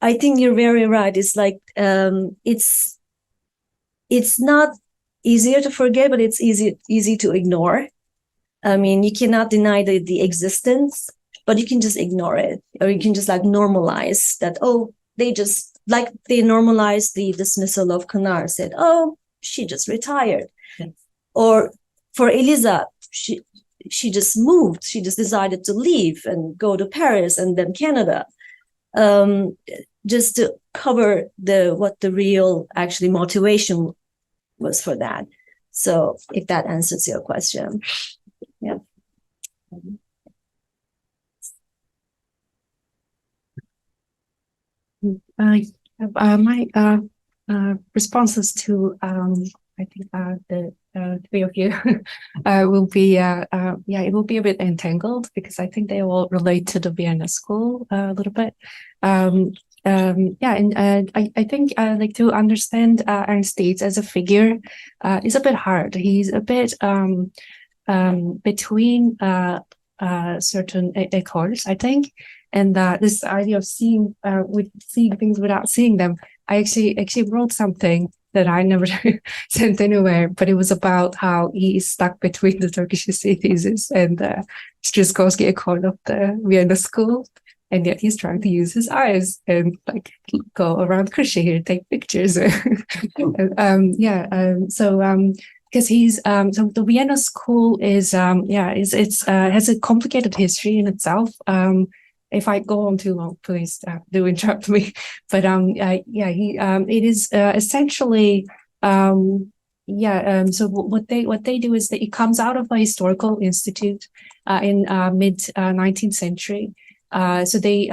I think you're very right. It's like it's not easier to forget, but it's easy to ignore. I mean, you cannot deny the existence, but you can just ignore it, or you can just like normalize that. Oh, they normalized the dismissal of Kınar, said, oh, she just retired. Yes. Or for Eliza, she just moved. She just decided to leave and go to Paris and then Canada, just to cover what the real actually motivation was for that. So if that answers your question, yeah. My responses to I think the three of you will be it will be a bit entangled because I think they all relate to the Vienna School a little bit. I think like to understand Ernst Dietz as a figure is a bit hard. He's a bit between certain écoles, I think, and this idea of seeing things without seeing them. I actually wrote something that I never sent anywhere, but it was about how he is stuck between the Turkish thesis and Stryszkowski École of the Vienna School, and yet he's trying to use his eyes and like go around Kırşehir, take pictures. Because he's so the Vienna School is has a complicated history in itself. If I go on too long, please do interrupt me. But it is essentially so what they do is that it comes out of a historical institute in mid 19th century. So they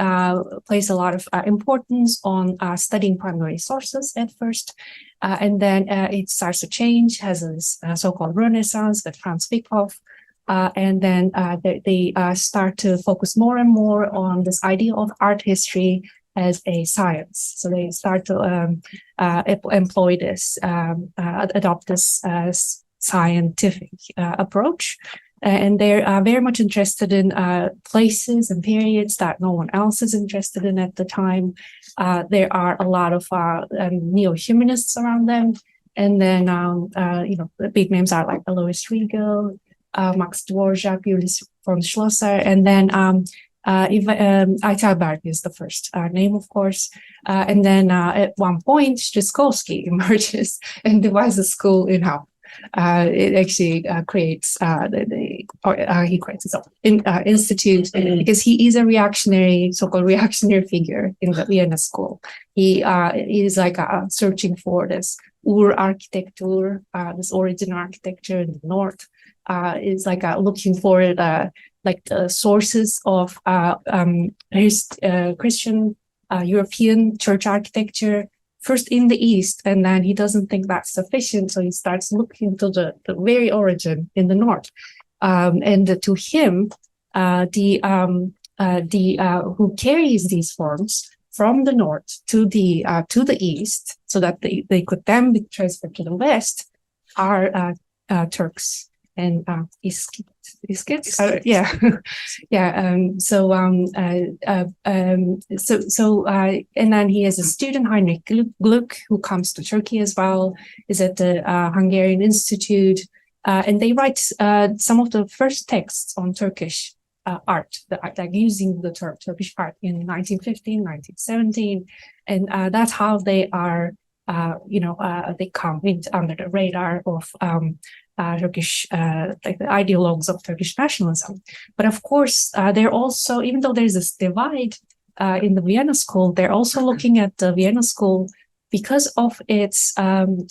place a lot of importance on studying primary sources at first, and then it starts to change, has this so-called Renaissance that Franz Wickhoff. And then they start to focus more and more on this idea of art history as a science. So they start to employ this, adopt this scientific approach. And they're very much interested in places and periods that no one else is interested in at the time. There are a lot of neo-humanists around them. And then, the big names are like Alois Riegel, Max Dvorak, Julius von Schlosser, and then Aytalberg is the first name, of course. And then at one point, Stryszkowski emerges and divides the school in half. It actually creates he creates his own institute because he is a reactionary, so-called reactionary figure in the Vienna School. He is like searching for this Ur-architecture, this original architecture in the north. Is like looking for like the sources of Christian European church architecture first in the East, and then he doesn't think that's sufficient, so he starts looking to the very origin in the North. And to him, who carries these forms from the North to the East, so that they could then be transferred to the West, are Turks and Iskits. And then he has a student, Heinrich Gluck, who comes to Turkey as well, is at the Hungarian Institute, and they write some of the first texts on Turkish art, like using the term Turkish art in 1915, 1917, and that's how they are, they come under the radar of Turkish, like the ideologues of Turkish nationalism. But of course, they're also, even though there's this divide in the Vienna School, they're also looking at the Vienna School because of its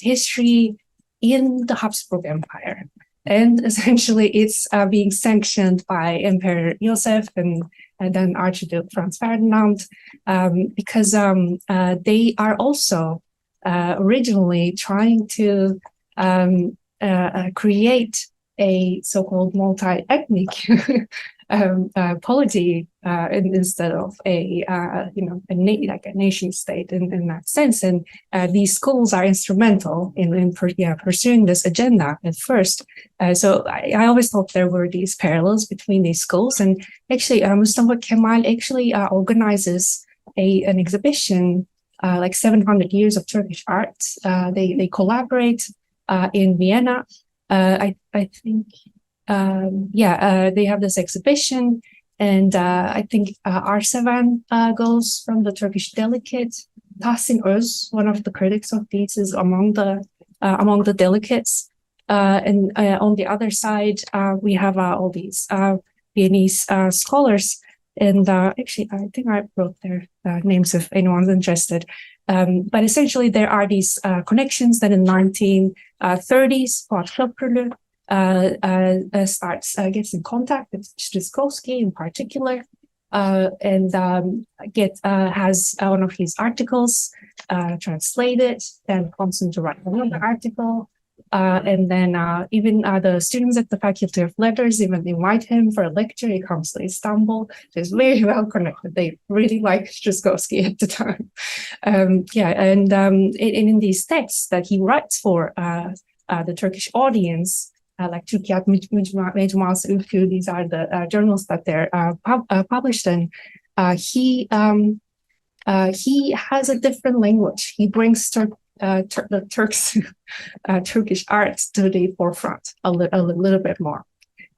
history in the Habsburg Empire. And essentially, it's being sanctioned by Emperor Joseph and and then Archduke Franz Ferdinand, because they are also originally trying to create a so-called multi-ethnic polity instead of a nation state in that sense. And these schools are instrumental in pursuing this agenda at first. So I always thought there were these parallels between these schools. And actually, Mustafa Kemal actually organizes an exhibition like 700 years of Turkish art. They collaborate in Vienna. I think, they have this exhibition, and I think Arseven goes from the Turkish delegate. Tahsin Öz, one of the critics of these, is among the delegates. And on the other side, we have all these Viennese scholars. And actually, I think I wrote their names if anyone's interested. But essentially, there are these connections that in 1930s, Fuat Köprülü gets in contact with Stryszkowski in particular, and has one of his articles translated, then comes in to write another article. And then even the students at the Faculty of Letters even invite him for a lecture. He comes to Istanbul. He's very well connected. They really like Stryszkowski at the time. And in these texts that he writes for the Turkish audience, like Türkiyat Mecmuası Ülkü, these are the journals that they're published in. He has a different language. He brings the Turkish art to the forefront a little bit more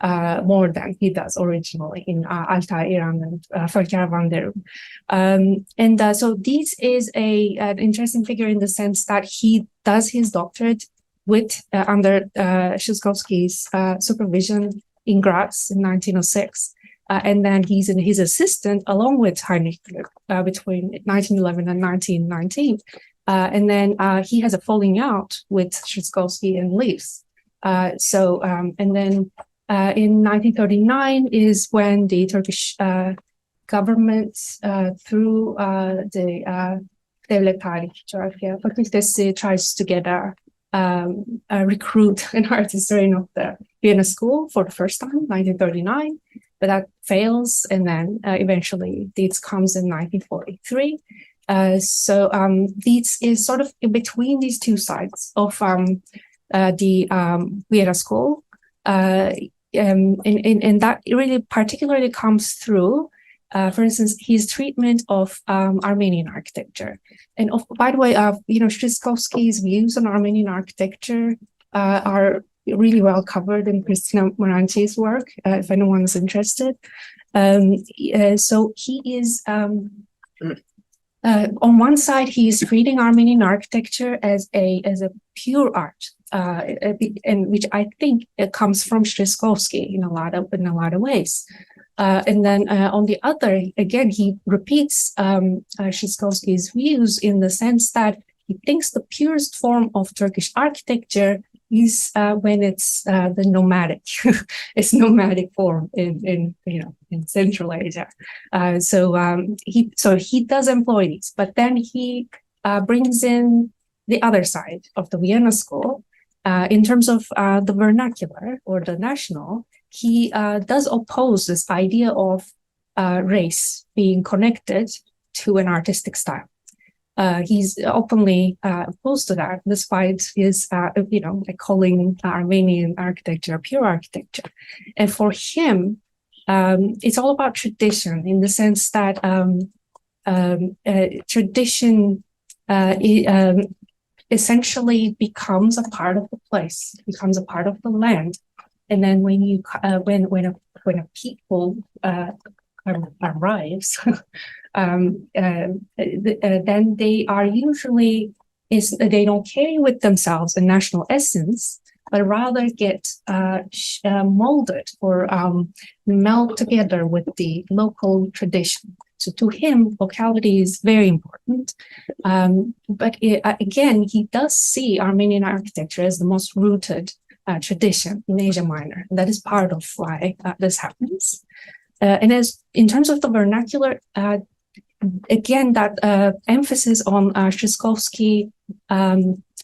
than he does originally in Altay İran and Faker van der Rohe. So this is an interesting figure in the sense that he does his doctorate with under Stryszkowski's supervision in Graz in 1906. And then he's his assistant along with Heinrich Glück between 1911 and 1919. And then he has a falling out with Stryszkowski and leaves. And then in 1939 is when the Turkish government, through the Devlet Tarih Coğrafya Fakültesi, tries to get recruit an art historian of the Vienna School for the first time, 1939, but that fails. And then eventually Dietz comes in 1943. So Dietz is sort of in between these two sides of the Vienna School. And that really particularly comes through, for instance, his treatment of Armenian architecture. And by the way, Stryszkowski's views on Armenian architecture are really well covered in Christina Moranti's work, if anyone's interested. So he is, on one side, he is treating Armenian architecture as a pure art, and which I think it comes from Stryszkowski in a lot of ways. And then on the other, again, he repeats Stryszkowski's views in the sense that he thinks the purest form of Turkish architecture is when it's the nomadic, it's nomadic form in Central Asia. So he does employ these, but then he brings in the other side of the Vienna School in terms of the vernacular or the national. He does oppose this idea of race being connected to an artistic style. He's openly opposed to that, despite his, calling Armenian architecture pure architecture. And for him, it's all about tradition in the sense that tradition essentially becomes a part of the place, becomes a part of the land. And then when a people arrives, then they are usually they don't carry with themselves a national essence, but rather get molded or meld together with the local tradition. So to him, locality is very important. But again, he does see Armenian architecture as the most rooted tradition in Asia Minor. And that is part of why this happens. And as in terms of the vernacular, again, that emphasis on Shyskovsky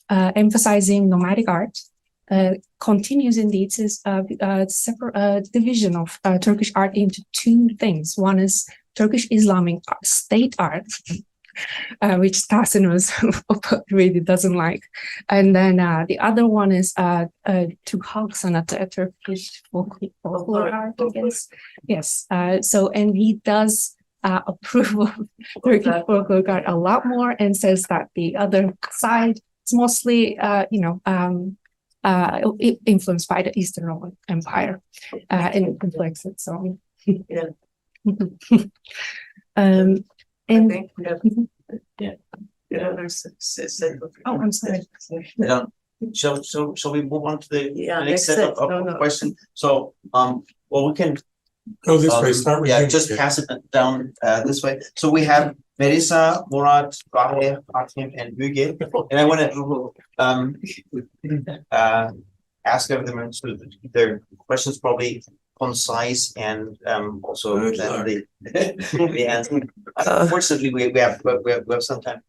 emphasizing nomadic art continues indeed. It's a separate division of Turkish art into two things. One is Turkish Islamic state art, which Tassinos really doesn't like. And then the other one is Türk halk sanatı, Turkish folklore art, I guess. Yes. So, and he does approve of Turkish folklore art a lot more and says that the other side is mostly, influenced by the Eastern Roman Empire and it conflicts it. So, Yeah. and Oh, I'm sorry. Shall we move on to the Yeah, next next set set. No, no. questions? So, well, we can Go this way, start with yeah, you. just pass it down this way. So we have Melissa, Murat, Raheh, Hatim, and Müge. And I want to ask of them so their questions probably concise and also Good then Lord. the answer. Unfortunately, we have some time.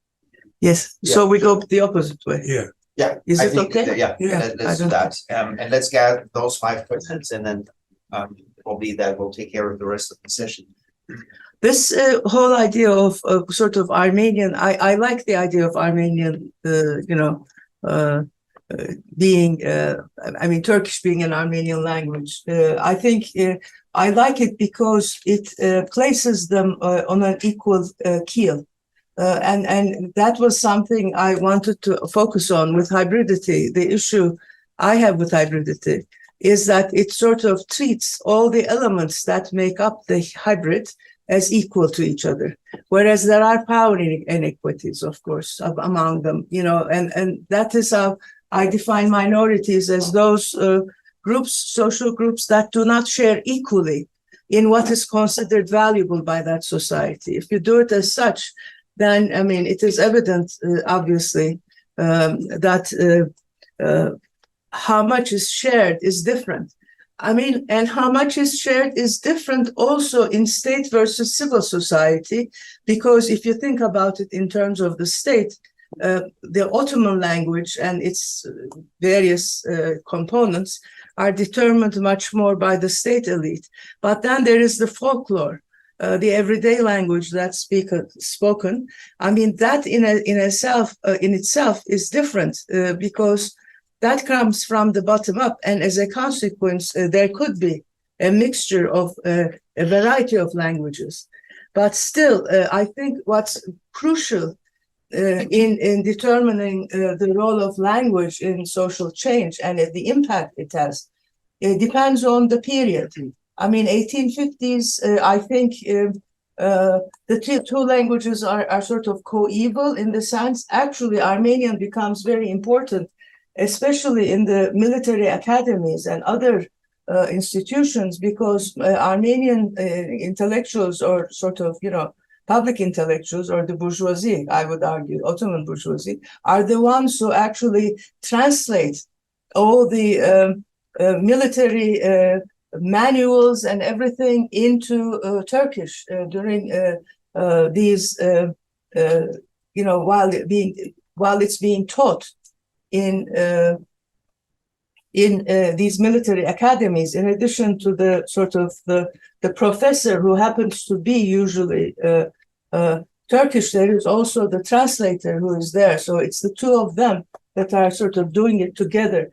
Yes, so we go the opposite way. Yeah, Yeah. Is I it think okay? that- Yeah, Yeah, let's do that. And let's get those 5 questions and then probably that will take care of the rest of the session. This whole idea of sort of Armenian, I like the idea of Armenian, being, I mean, Turkish being an Armenian language. I think I like it because it places them on an equal keel. And that was something I wanted to focus on with hybridity. The issue I have with hybridity is that it sort of treats all the elements that make up the hybrid as equal to each other, whereas there are power inequities, of course, among them, and that is how I define minorities as those groups, social groups that do not share equally in what is considered valuable by that society. If you do it as such, then, I mean, it is evident, obviously, that how much is shared is different. I mean, and how much is shared is different also in state versus civil society, because if you think about it in terms of the state, the Ottoman language and its various components are determined much more by the state elite. But then there is the folklore, the everyday language that's spoken. I mean, that in itself is different because that comes from the bottom up, and as a consequence, there could be a mixture of a variety of languages. But still, I think what's crucial in determining the role of language in social change and the impact it has, it depends on the period. I mean, 1850s, I think the two languages are sort of coeval in the sense, actually, Armenian becomes very important, especially in the military academies and other institutions, because Armenian intellectuals or sort of, public intellectuals or the bourgeoisie, I would argue, Ottoman bourgeoisie, are the ones who actually translate all the military manuals and everything into Turkish during these, while it's being taught in these military academies, in addition to the sort of the professor who happens to be usually Turkish, there is also the translator who is there. So it's the two of them that are sort of doing it together.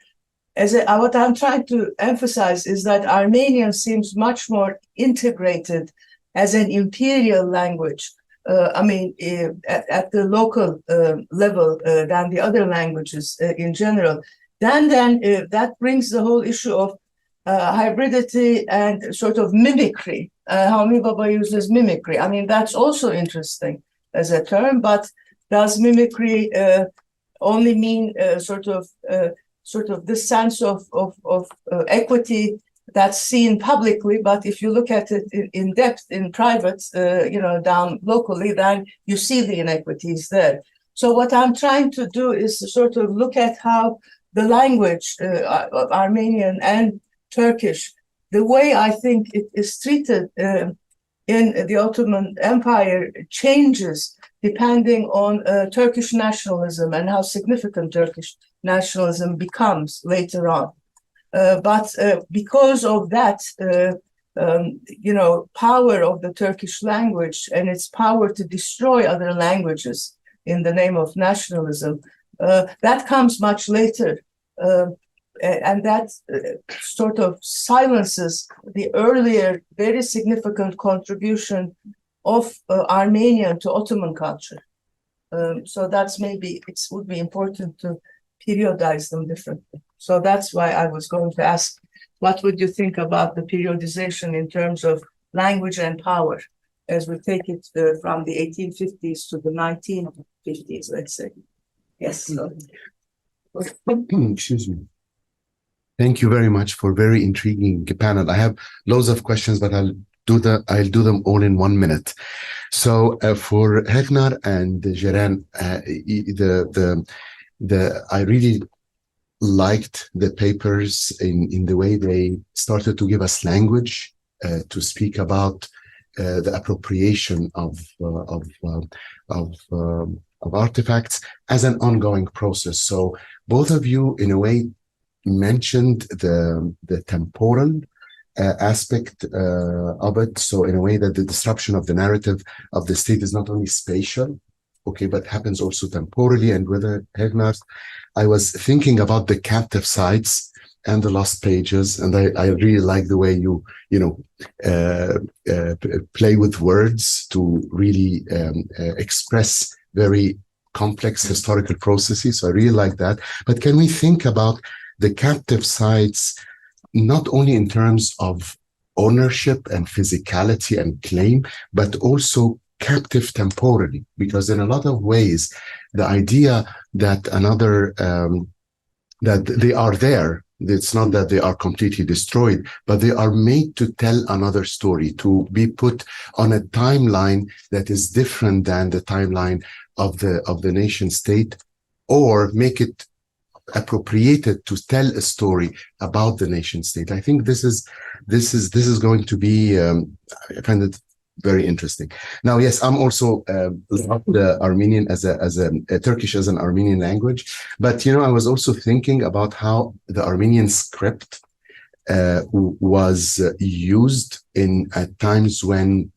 What I'm trying to emphasize is that Armenian seems much more integrated as an imperial language. At the local level than the other languages in general. Then that brings the whole issue of hybridity and sort of mimicry. Hami Baba uses mimicry. I mean, that's also interesting as a term, but does mimicry only mean sort of this sense of equity that's seen publicly, but if you look at it in depth, in private, down locally, then you see the inequities there. So what I'm trying to do is sort of look at how the language of Armenian and Turkish the way I think it is treated in the Ottoman Empire changes depending on Turkish nationalism and how significant Turkish nationalism becomes later on. But because of that, power of the Turkish language and its power to destroy other languages in the name of nationalism, that comes much later. And that sort of silences the earlier, very significant contribution of Armenian to Ottoman culture. So that's maybe it would be important to periodize them differently. So that's why I was going to ask, what would you think about the periodization in terms of language and power as we take it from the 1850s to the 1950s, let's say? Yes. So. Excuse me. Thank you very much for very intriguing panel. I have loads of questions, but I'll do them all in 1 minute. So for Hegnar and Ceren, I really liked the papers in the way they started to give us language to speak about the appropriation of artifacts as an ongoing process. So both of you, in a way, mentioned the temporal aspect of it. So in a way that the disruption of the narrative of the state is not only spatial, okay, but happens also temporally. And with Hegnar, I was thinking about the captive sites and the lost pages, and I really like the way you play with words to really express very complex historical processes. So I really like that. But can we think about the captive sites not only in terms of ownership and physicality and claim, but also captive temporally? Because in a lot of ways, the idea that that they are there, it's not that they are completely destroyed, but they are made to tell another story, to be put on a timeline that is different than the timeline of the nation state, or make it appropriated to tell a story about the nation state. I think this is going to be I find it very interesting. Now, yes, I'm also the Armenian as a Turkish as an Armenian language, but I was also thinking about how the Armenian script was used at times when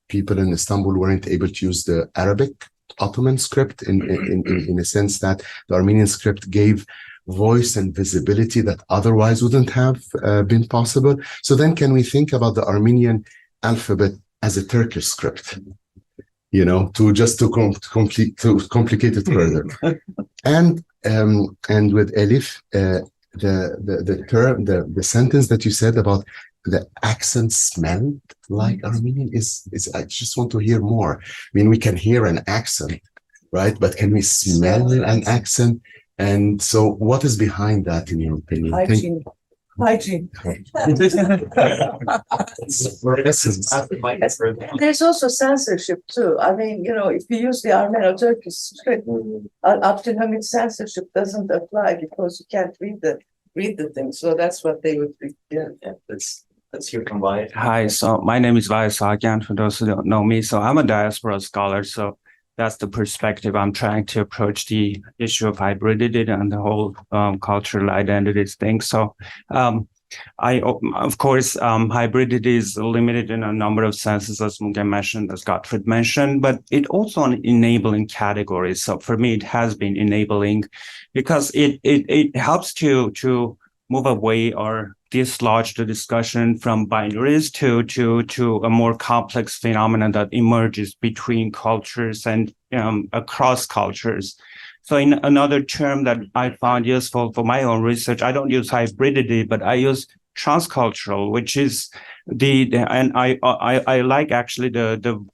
people in Istanbul weren't able to use the Arabic Ottoman script in a sense that the Armenian script gave voice and visibility that otherwise wouldn't have been possible. So then can we think about the Armenian alphabet as a Turkish script, to complicate it further? And with Elif, the sentence that you said about the accent smelled like Armenian is I just want to hear more. I mean, we can hear an accent, right? But can we smell an accent? And so what is behind that, in your opinion? Hygiene. There's also censorship too. I mean, if you use the Armeno-Turkish script, Abdülhamid censorship doesn't apply because you can't read the thing. So that's what they would be. Yeah. Let's hear from Vayet. Hi, so my name is Vayet Sakyan, for those who don't know me. So I'm a diaspora scholar, so that's the perspective I'm trying to approach the issue of hybridity and the whole cultural identities thing. So of course, hybridity is limited in a number of senses, as Mugen mentioned, as Gottfried mentioned, but it also an enabling category. So for me, it has been enabling because it helps to move away or dislodge the discussion from binaries to a more complex phenomenon that emerges between cultures and across cultures. So in another term that I found useful for my own research, I don't use hybridity, but I use transcultural, which is and I like actually the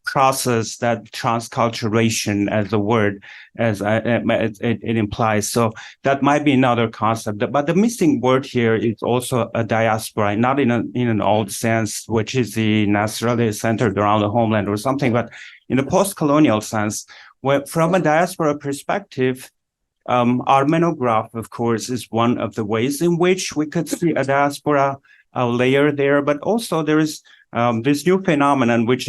process that transculturation as a word as it implies. So that might be another concept. But the missing word here is also a diaspora, not in an old sense, which is necessarily centered around the homeland or something, but in a post-colonial sense, where from a diaspora perspective, Armenograph, of course, is one of the ways in which we could see a diaspora. layer there, but also there is this new phenomenon which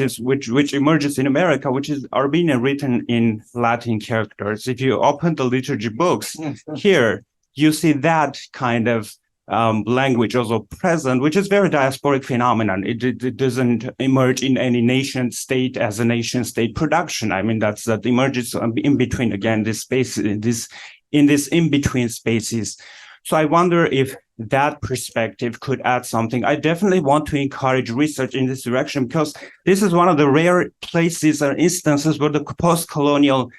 emerges in America, which is Armenian written in Latin characters. If you open the liturgy books here, you see that kind of language also present, which is very diasporic phenomenon. It doesn't emerge in any nation state as a nation state production. I mean, that emerges in between, again, this space, in this in between spaces. So I wonder if that perspective could add something. I definitely want to encourage research in this direction, because this is one of the rare places or instances where the post-colonial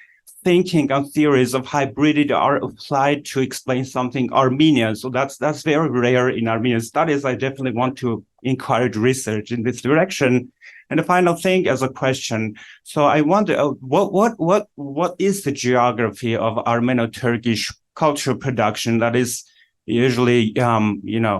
thinking and theories of hybridity are applied to explain something Armenian. So that's very rare in Armenian studies. I definitely want to encourage research in this direction. And the final thing as a question. So I wonder what is the geography of Armeno-Turkish cultural production that is usually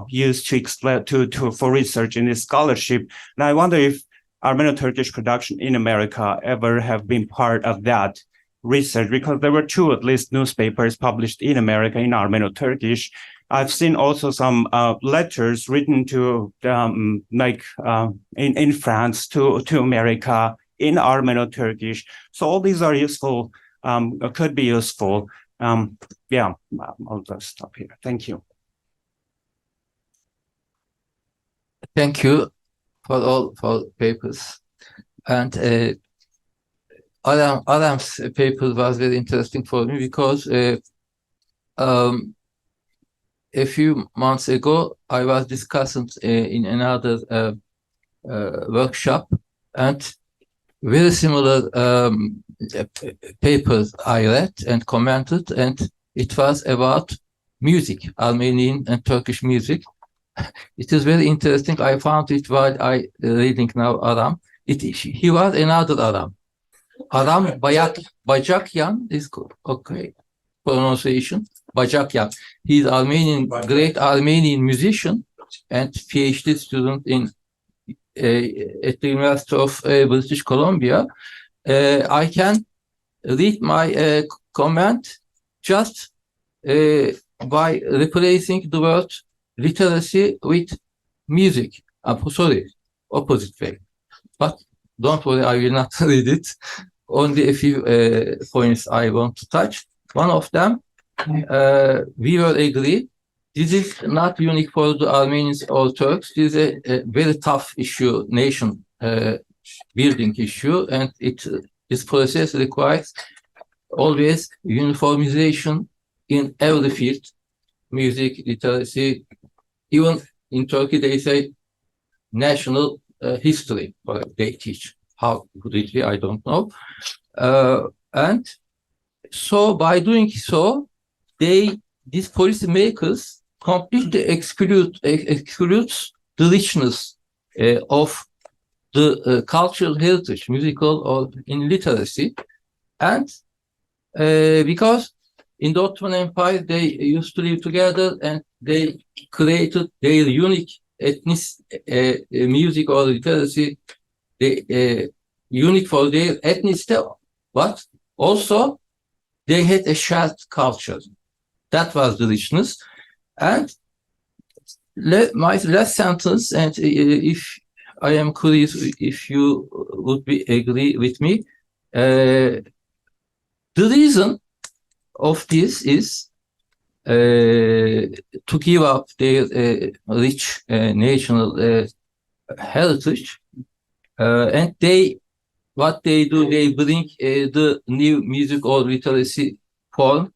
used to explain for research in this scholarship? And I wonder if Armeno-Turkish production in America ever have been part of that research, because there were two at least newspapers published in America in Armeno-Turkish. I've seen also some letters written to in France to America in Armeno-Turkish. So all these are useful, could be useful. Yeah, I'll just stop here. Thank you. Thank you for all papers. And Adam's paper was very interesting for me because a few months ago I was discussing in another workshop, and very similar papers I read and commented, and it was about music, Armenian and Turkish music. It is very interesting. I found it while I reading now Adam. He was another Adam. Adam Bajakyan is okay pronunciation. Bajakyan. He is Armenian, great Armenian musician and PhD student in at the University of British Columbia. I can read my comment just by replacing the word literacy with music. Sorry, opposite way. But don't worry, I will not read it. Only a few points I want to touch. One of them, we will agree, this is not unique for the Armenians or Turks. This is a very tough issue, nation building issue, and this process requires always uniformization in every field, music, literacy. Even in Turkey, they say national history, or they teach. How completely, I don't know. And so by doing so, these policymakers completely excludes the richness of the cultural heritage, musical or in literacy. And because in the Ottoman Empire, they used to live together and they created their unique ethnic music or literacy, unique for their ethnicity, but also they had a shared culture. That was the richness. And my last sentence, and if I am curious if you would agree with me, the reason of this is to give up their rich national heritage, and what they do, they bring the new music or literacy form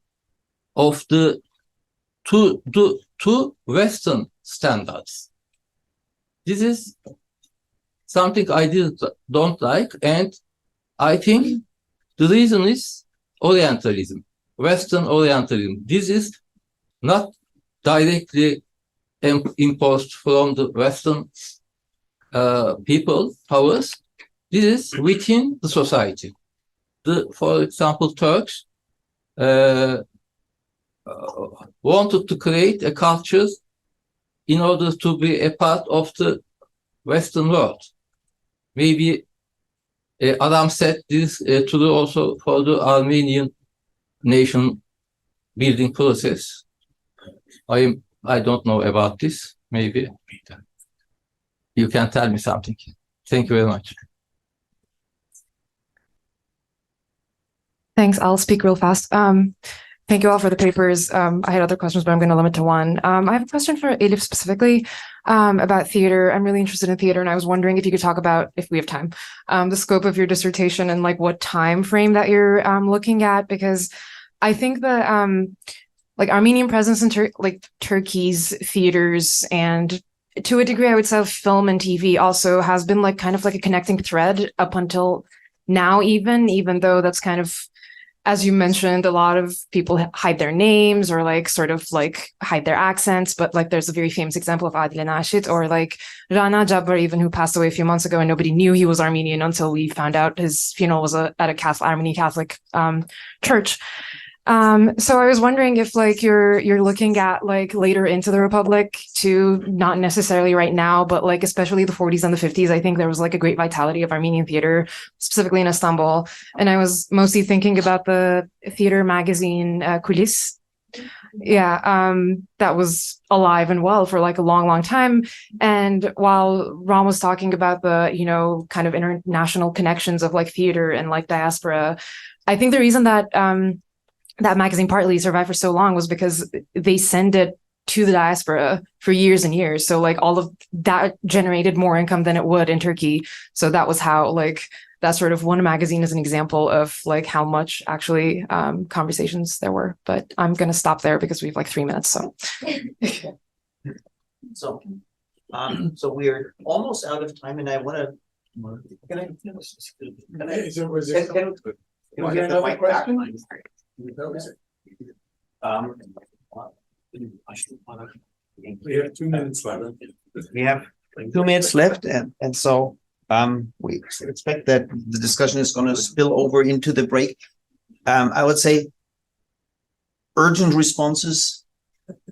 of the two Western standards. This is something I don't like, and I think the reason is Orientalism, Western Orientalism. This is not directly imposed from the Western people, powers. This is within the society. For example, Turks wanted to create a culture in order to be a part of the Western world. Maybe Adam said this to do also for the Armenian nation building process. I don't know about this. Maybe you can tell me something. Thank you very much. Thanks. I'll speak real fast. Thank you all for the papers. I had other questions, but I'm going to limit to one. I have a question for Elif specifically about theater. I'm really interested in theater, and I was wondering if you could talk about, if we have time, the scope of your dissertation and like what time frame that you're looking at, because I think that like Armenian presence in Turkey's theaters, and to a degree, I would say film and TV also has been like kind of like a connecting thread up until now, even though that's kind of, as you mentioned, a lot of people hide their names or like sort of like hide their accents. But like there's a very famous example of Adile Naşit or like Rana Jabbar, even, who passed away a few months ago, and nobody knew he was Armenian until we found out his funeral was at a Armenian Catholic church. So I was wondering if like you're looking at like later into the Republic to, not necessarily right now, but like especially the 40s and the 50s, I think there was like a great vitality of Armenian theater, specifically in Istanbul. And I was mostly thinking about the theater magazine Kulis. Yeah, that was alive and well for like a long, long time. And while Ram was talking about the, you know, kind of international connections of like theater and like diaspora, I think the reason that that magazine partly survived for so long was because they send it to the diaspora for years and years. So like all of that generated more income than it would in Turkey. So that was how like that sort of one magazine is an example of like how much actually conversations there were. But I'm going to stop there because we have like 3 minutes. So. So we're almost out of time, and I want to. Can we get another question? We have 2 minutes left. We have 2 minutes left, and so we expect that the discussion is going to spill over into the break. I would say urgent responses,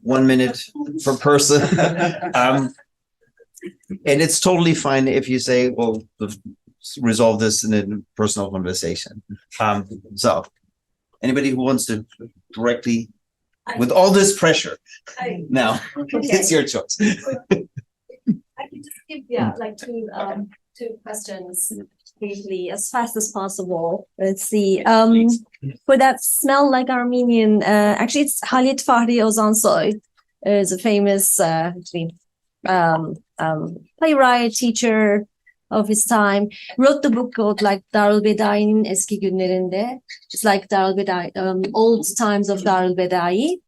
1 minute per person. And it's totally fine if you say, well, resolve this in a personal conversation. So anybody who wants to directly, with all this pressure, now it's your choice. I can just give like two questions briefly as fast as possible. Let's see. For that smell like Armenian, actually it's Halit Fahri Ozansoy, is a famous playwright, teacher of his time, wrote the book called like Darul Bedai'nin Eski Günlerinde. It's like Darul Bedai, old times of Darul Bedai.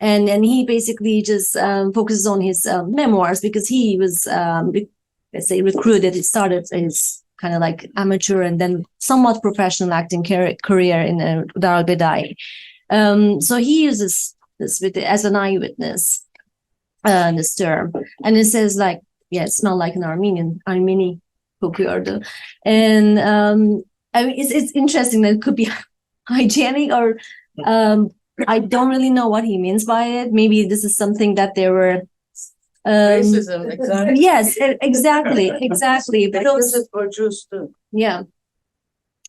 And he basically just focuses on his memoirs, because he was, let's say, recruited. He started his kind of like amateur and then somewhat professional acting career in Darul Bedai. So he uses this as an eyewitness, this term. And it says like, yeah, it smelled like an Armeni kokuyordu. And I mean, it's interesting that it could be hygienic, or I don't really know what he means by it. Maybe this is something that they were Racism, exactly. yes, exactly. But also for Jews too. yeah.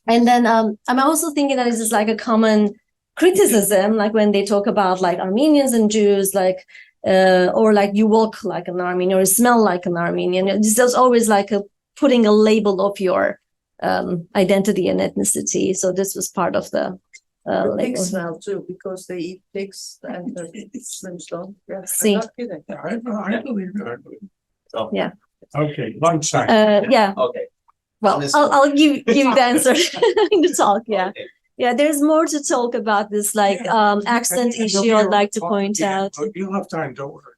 And then I'm also thinking that this is like a common criticism, like when they talk about like Armenians and Jews, like or like you walk like an Armenian or smell like an Armenian. There's always like putting a label of your identity and ethnicity. So this was part of the Pig smell too, because they eat pigs and their brimstone. Yeah, See. I'm not kidding. I believe that. So, Yeah. Okay, lunchtime. Yeah. okay. Well, I'll give you the answer in the talk. Yeah. Okay. Yeah, there's more to talk about this like accent issue I'd like to point out. You'll have time, don't worry.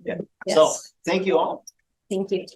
Yeah. Yes. So thank you all. Thank you.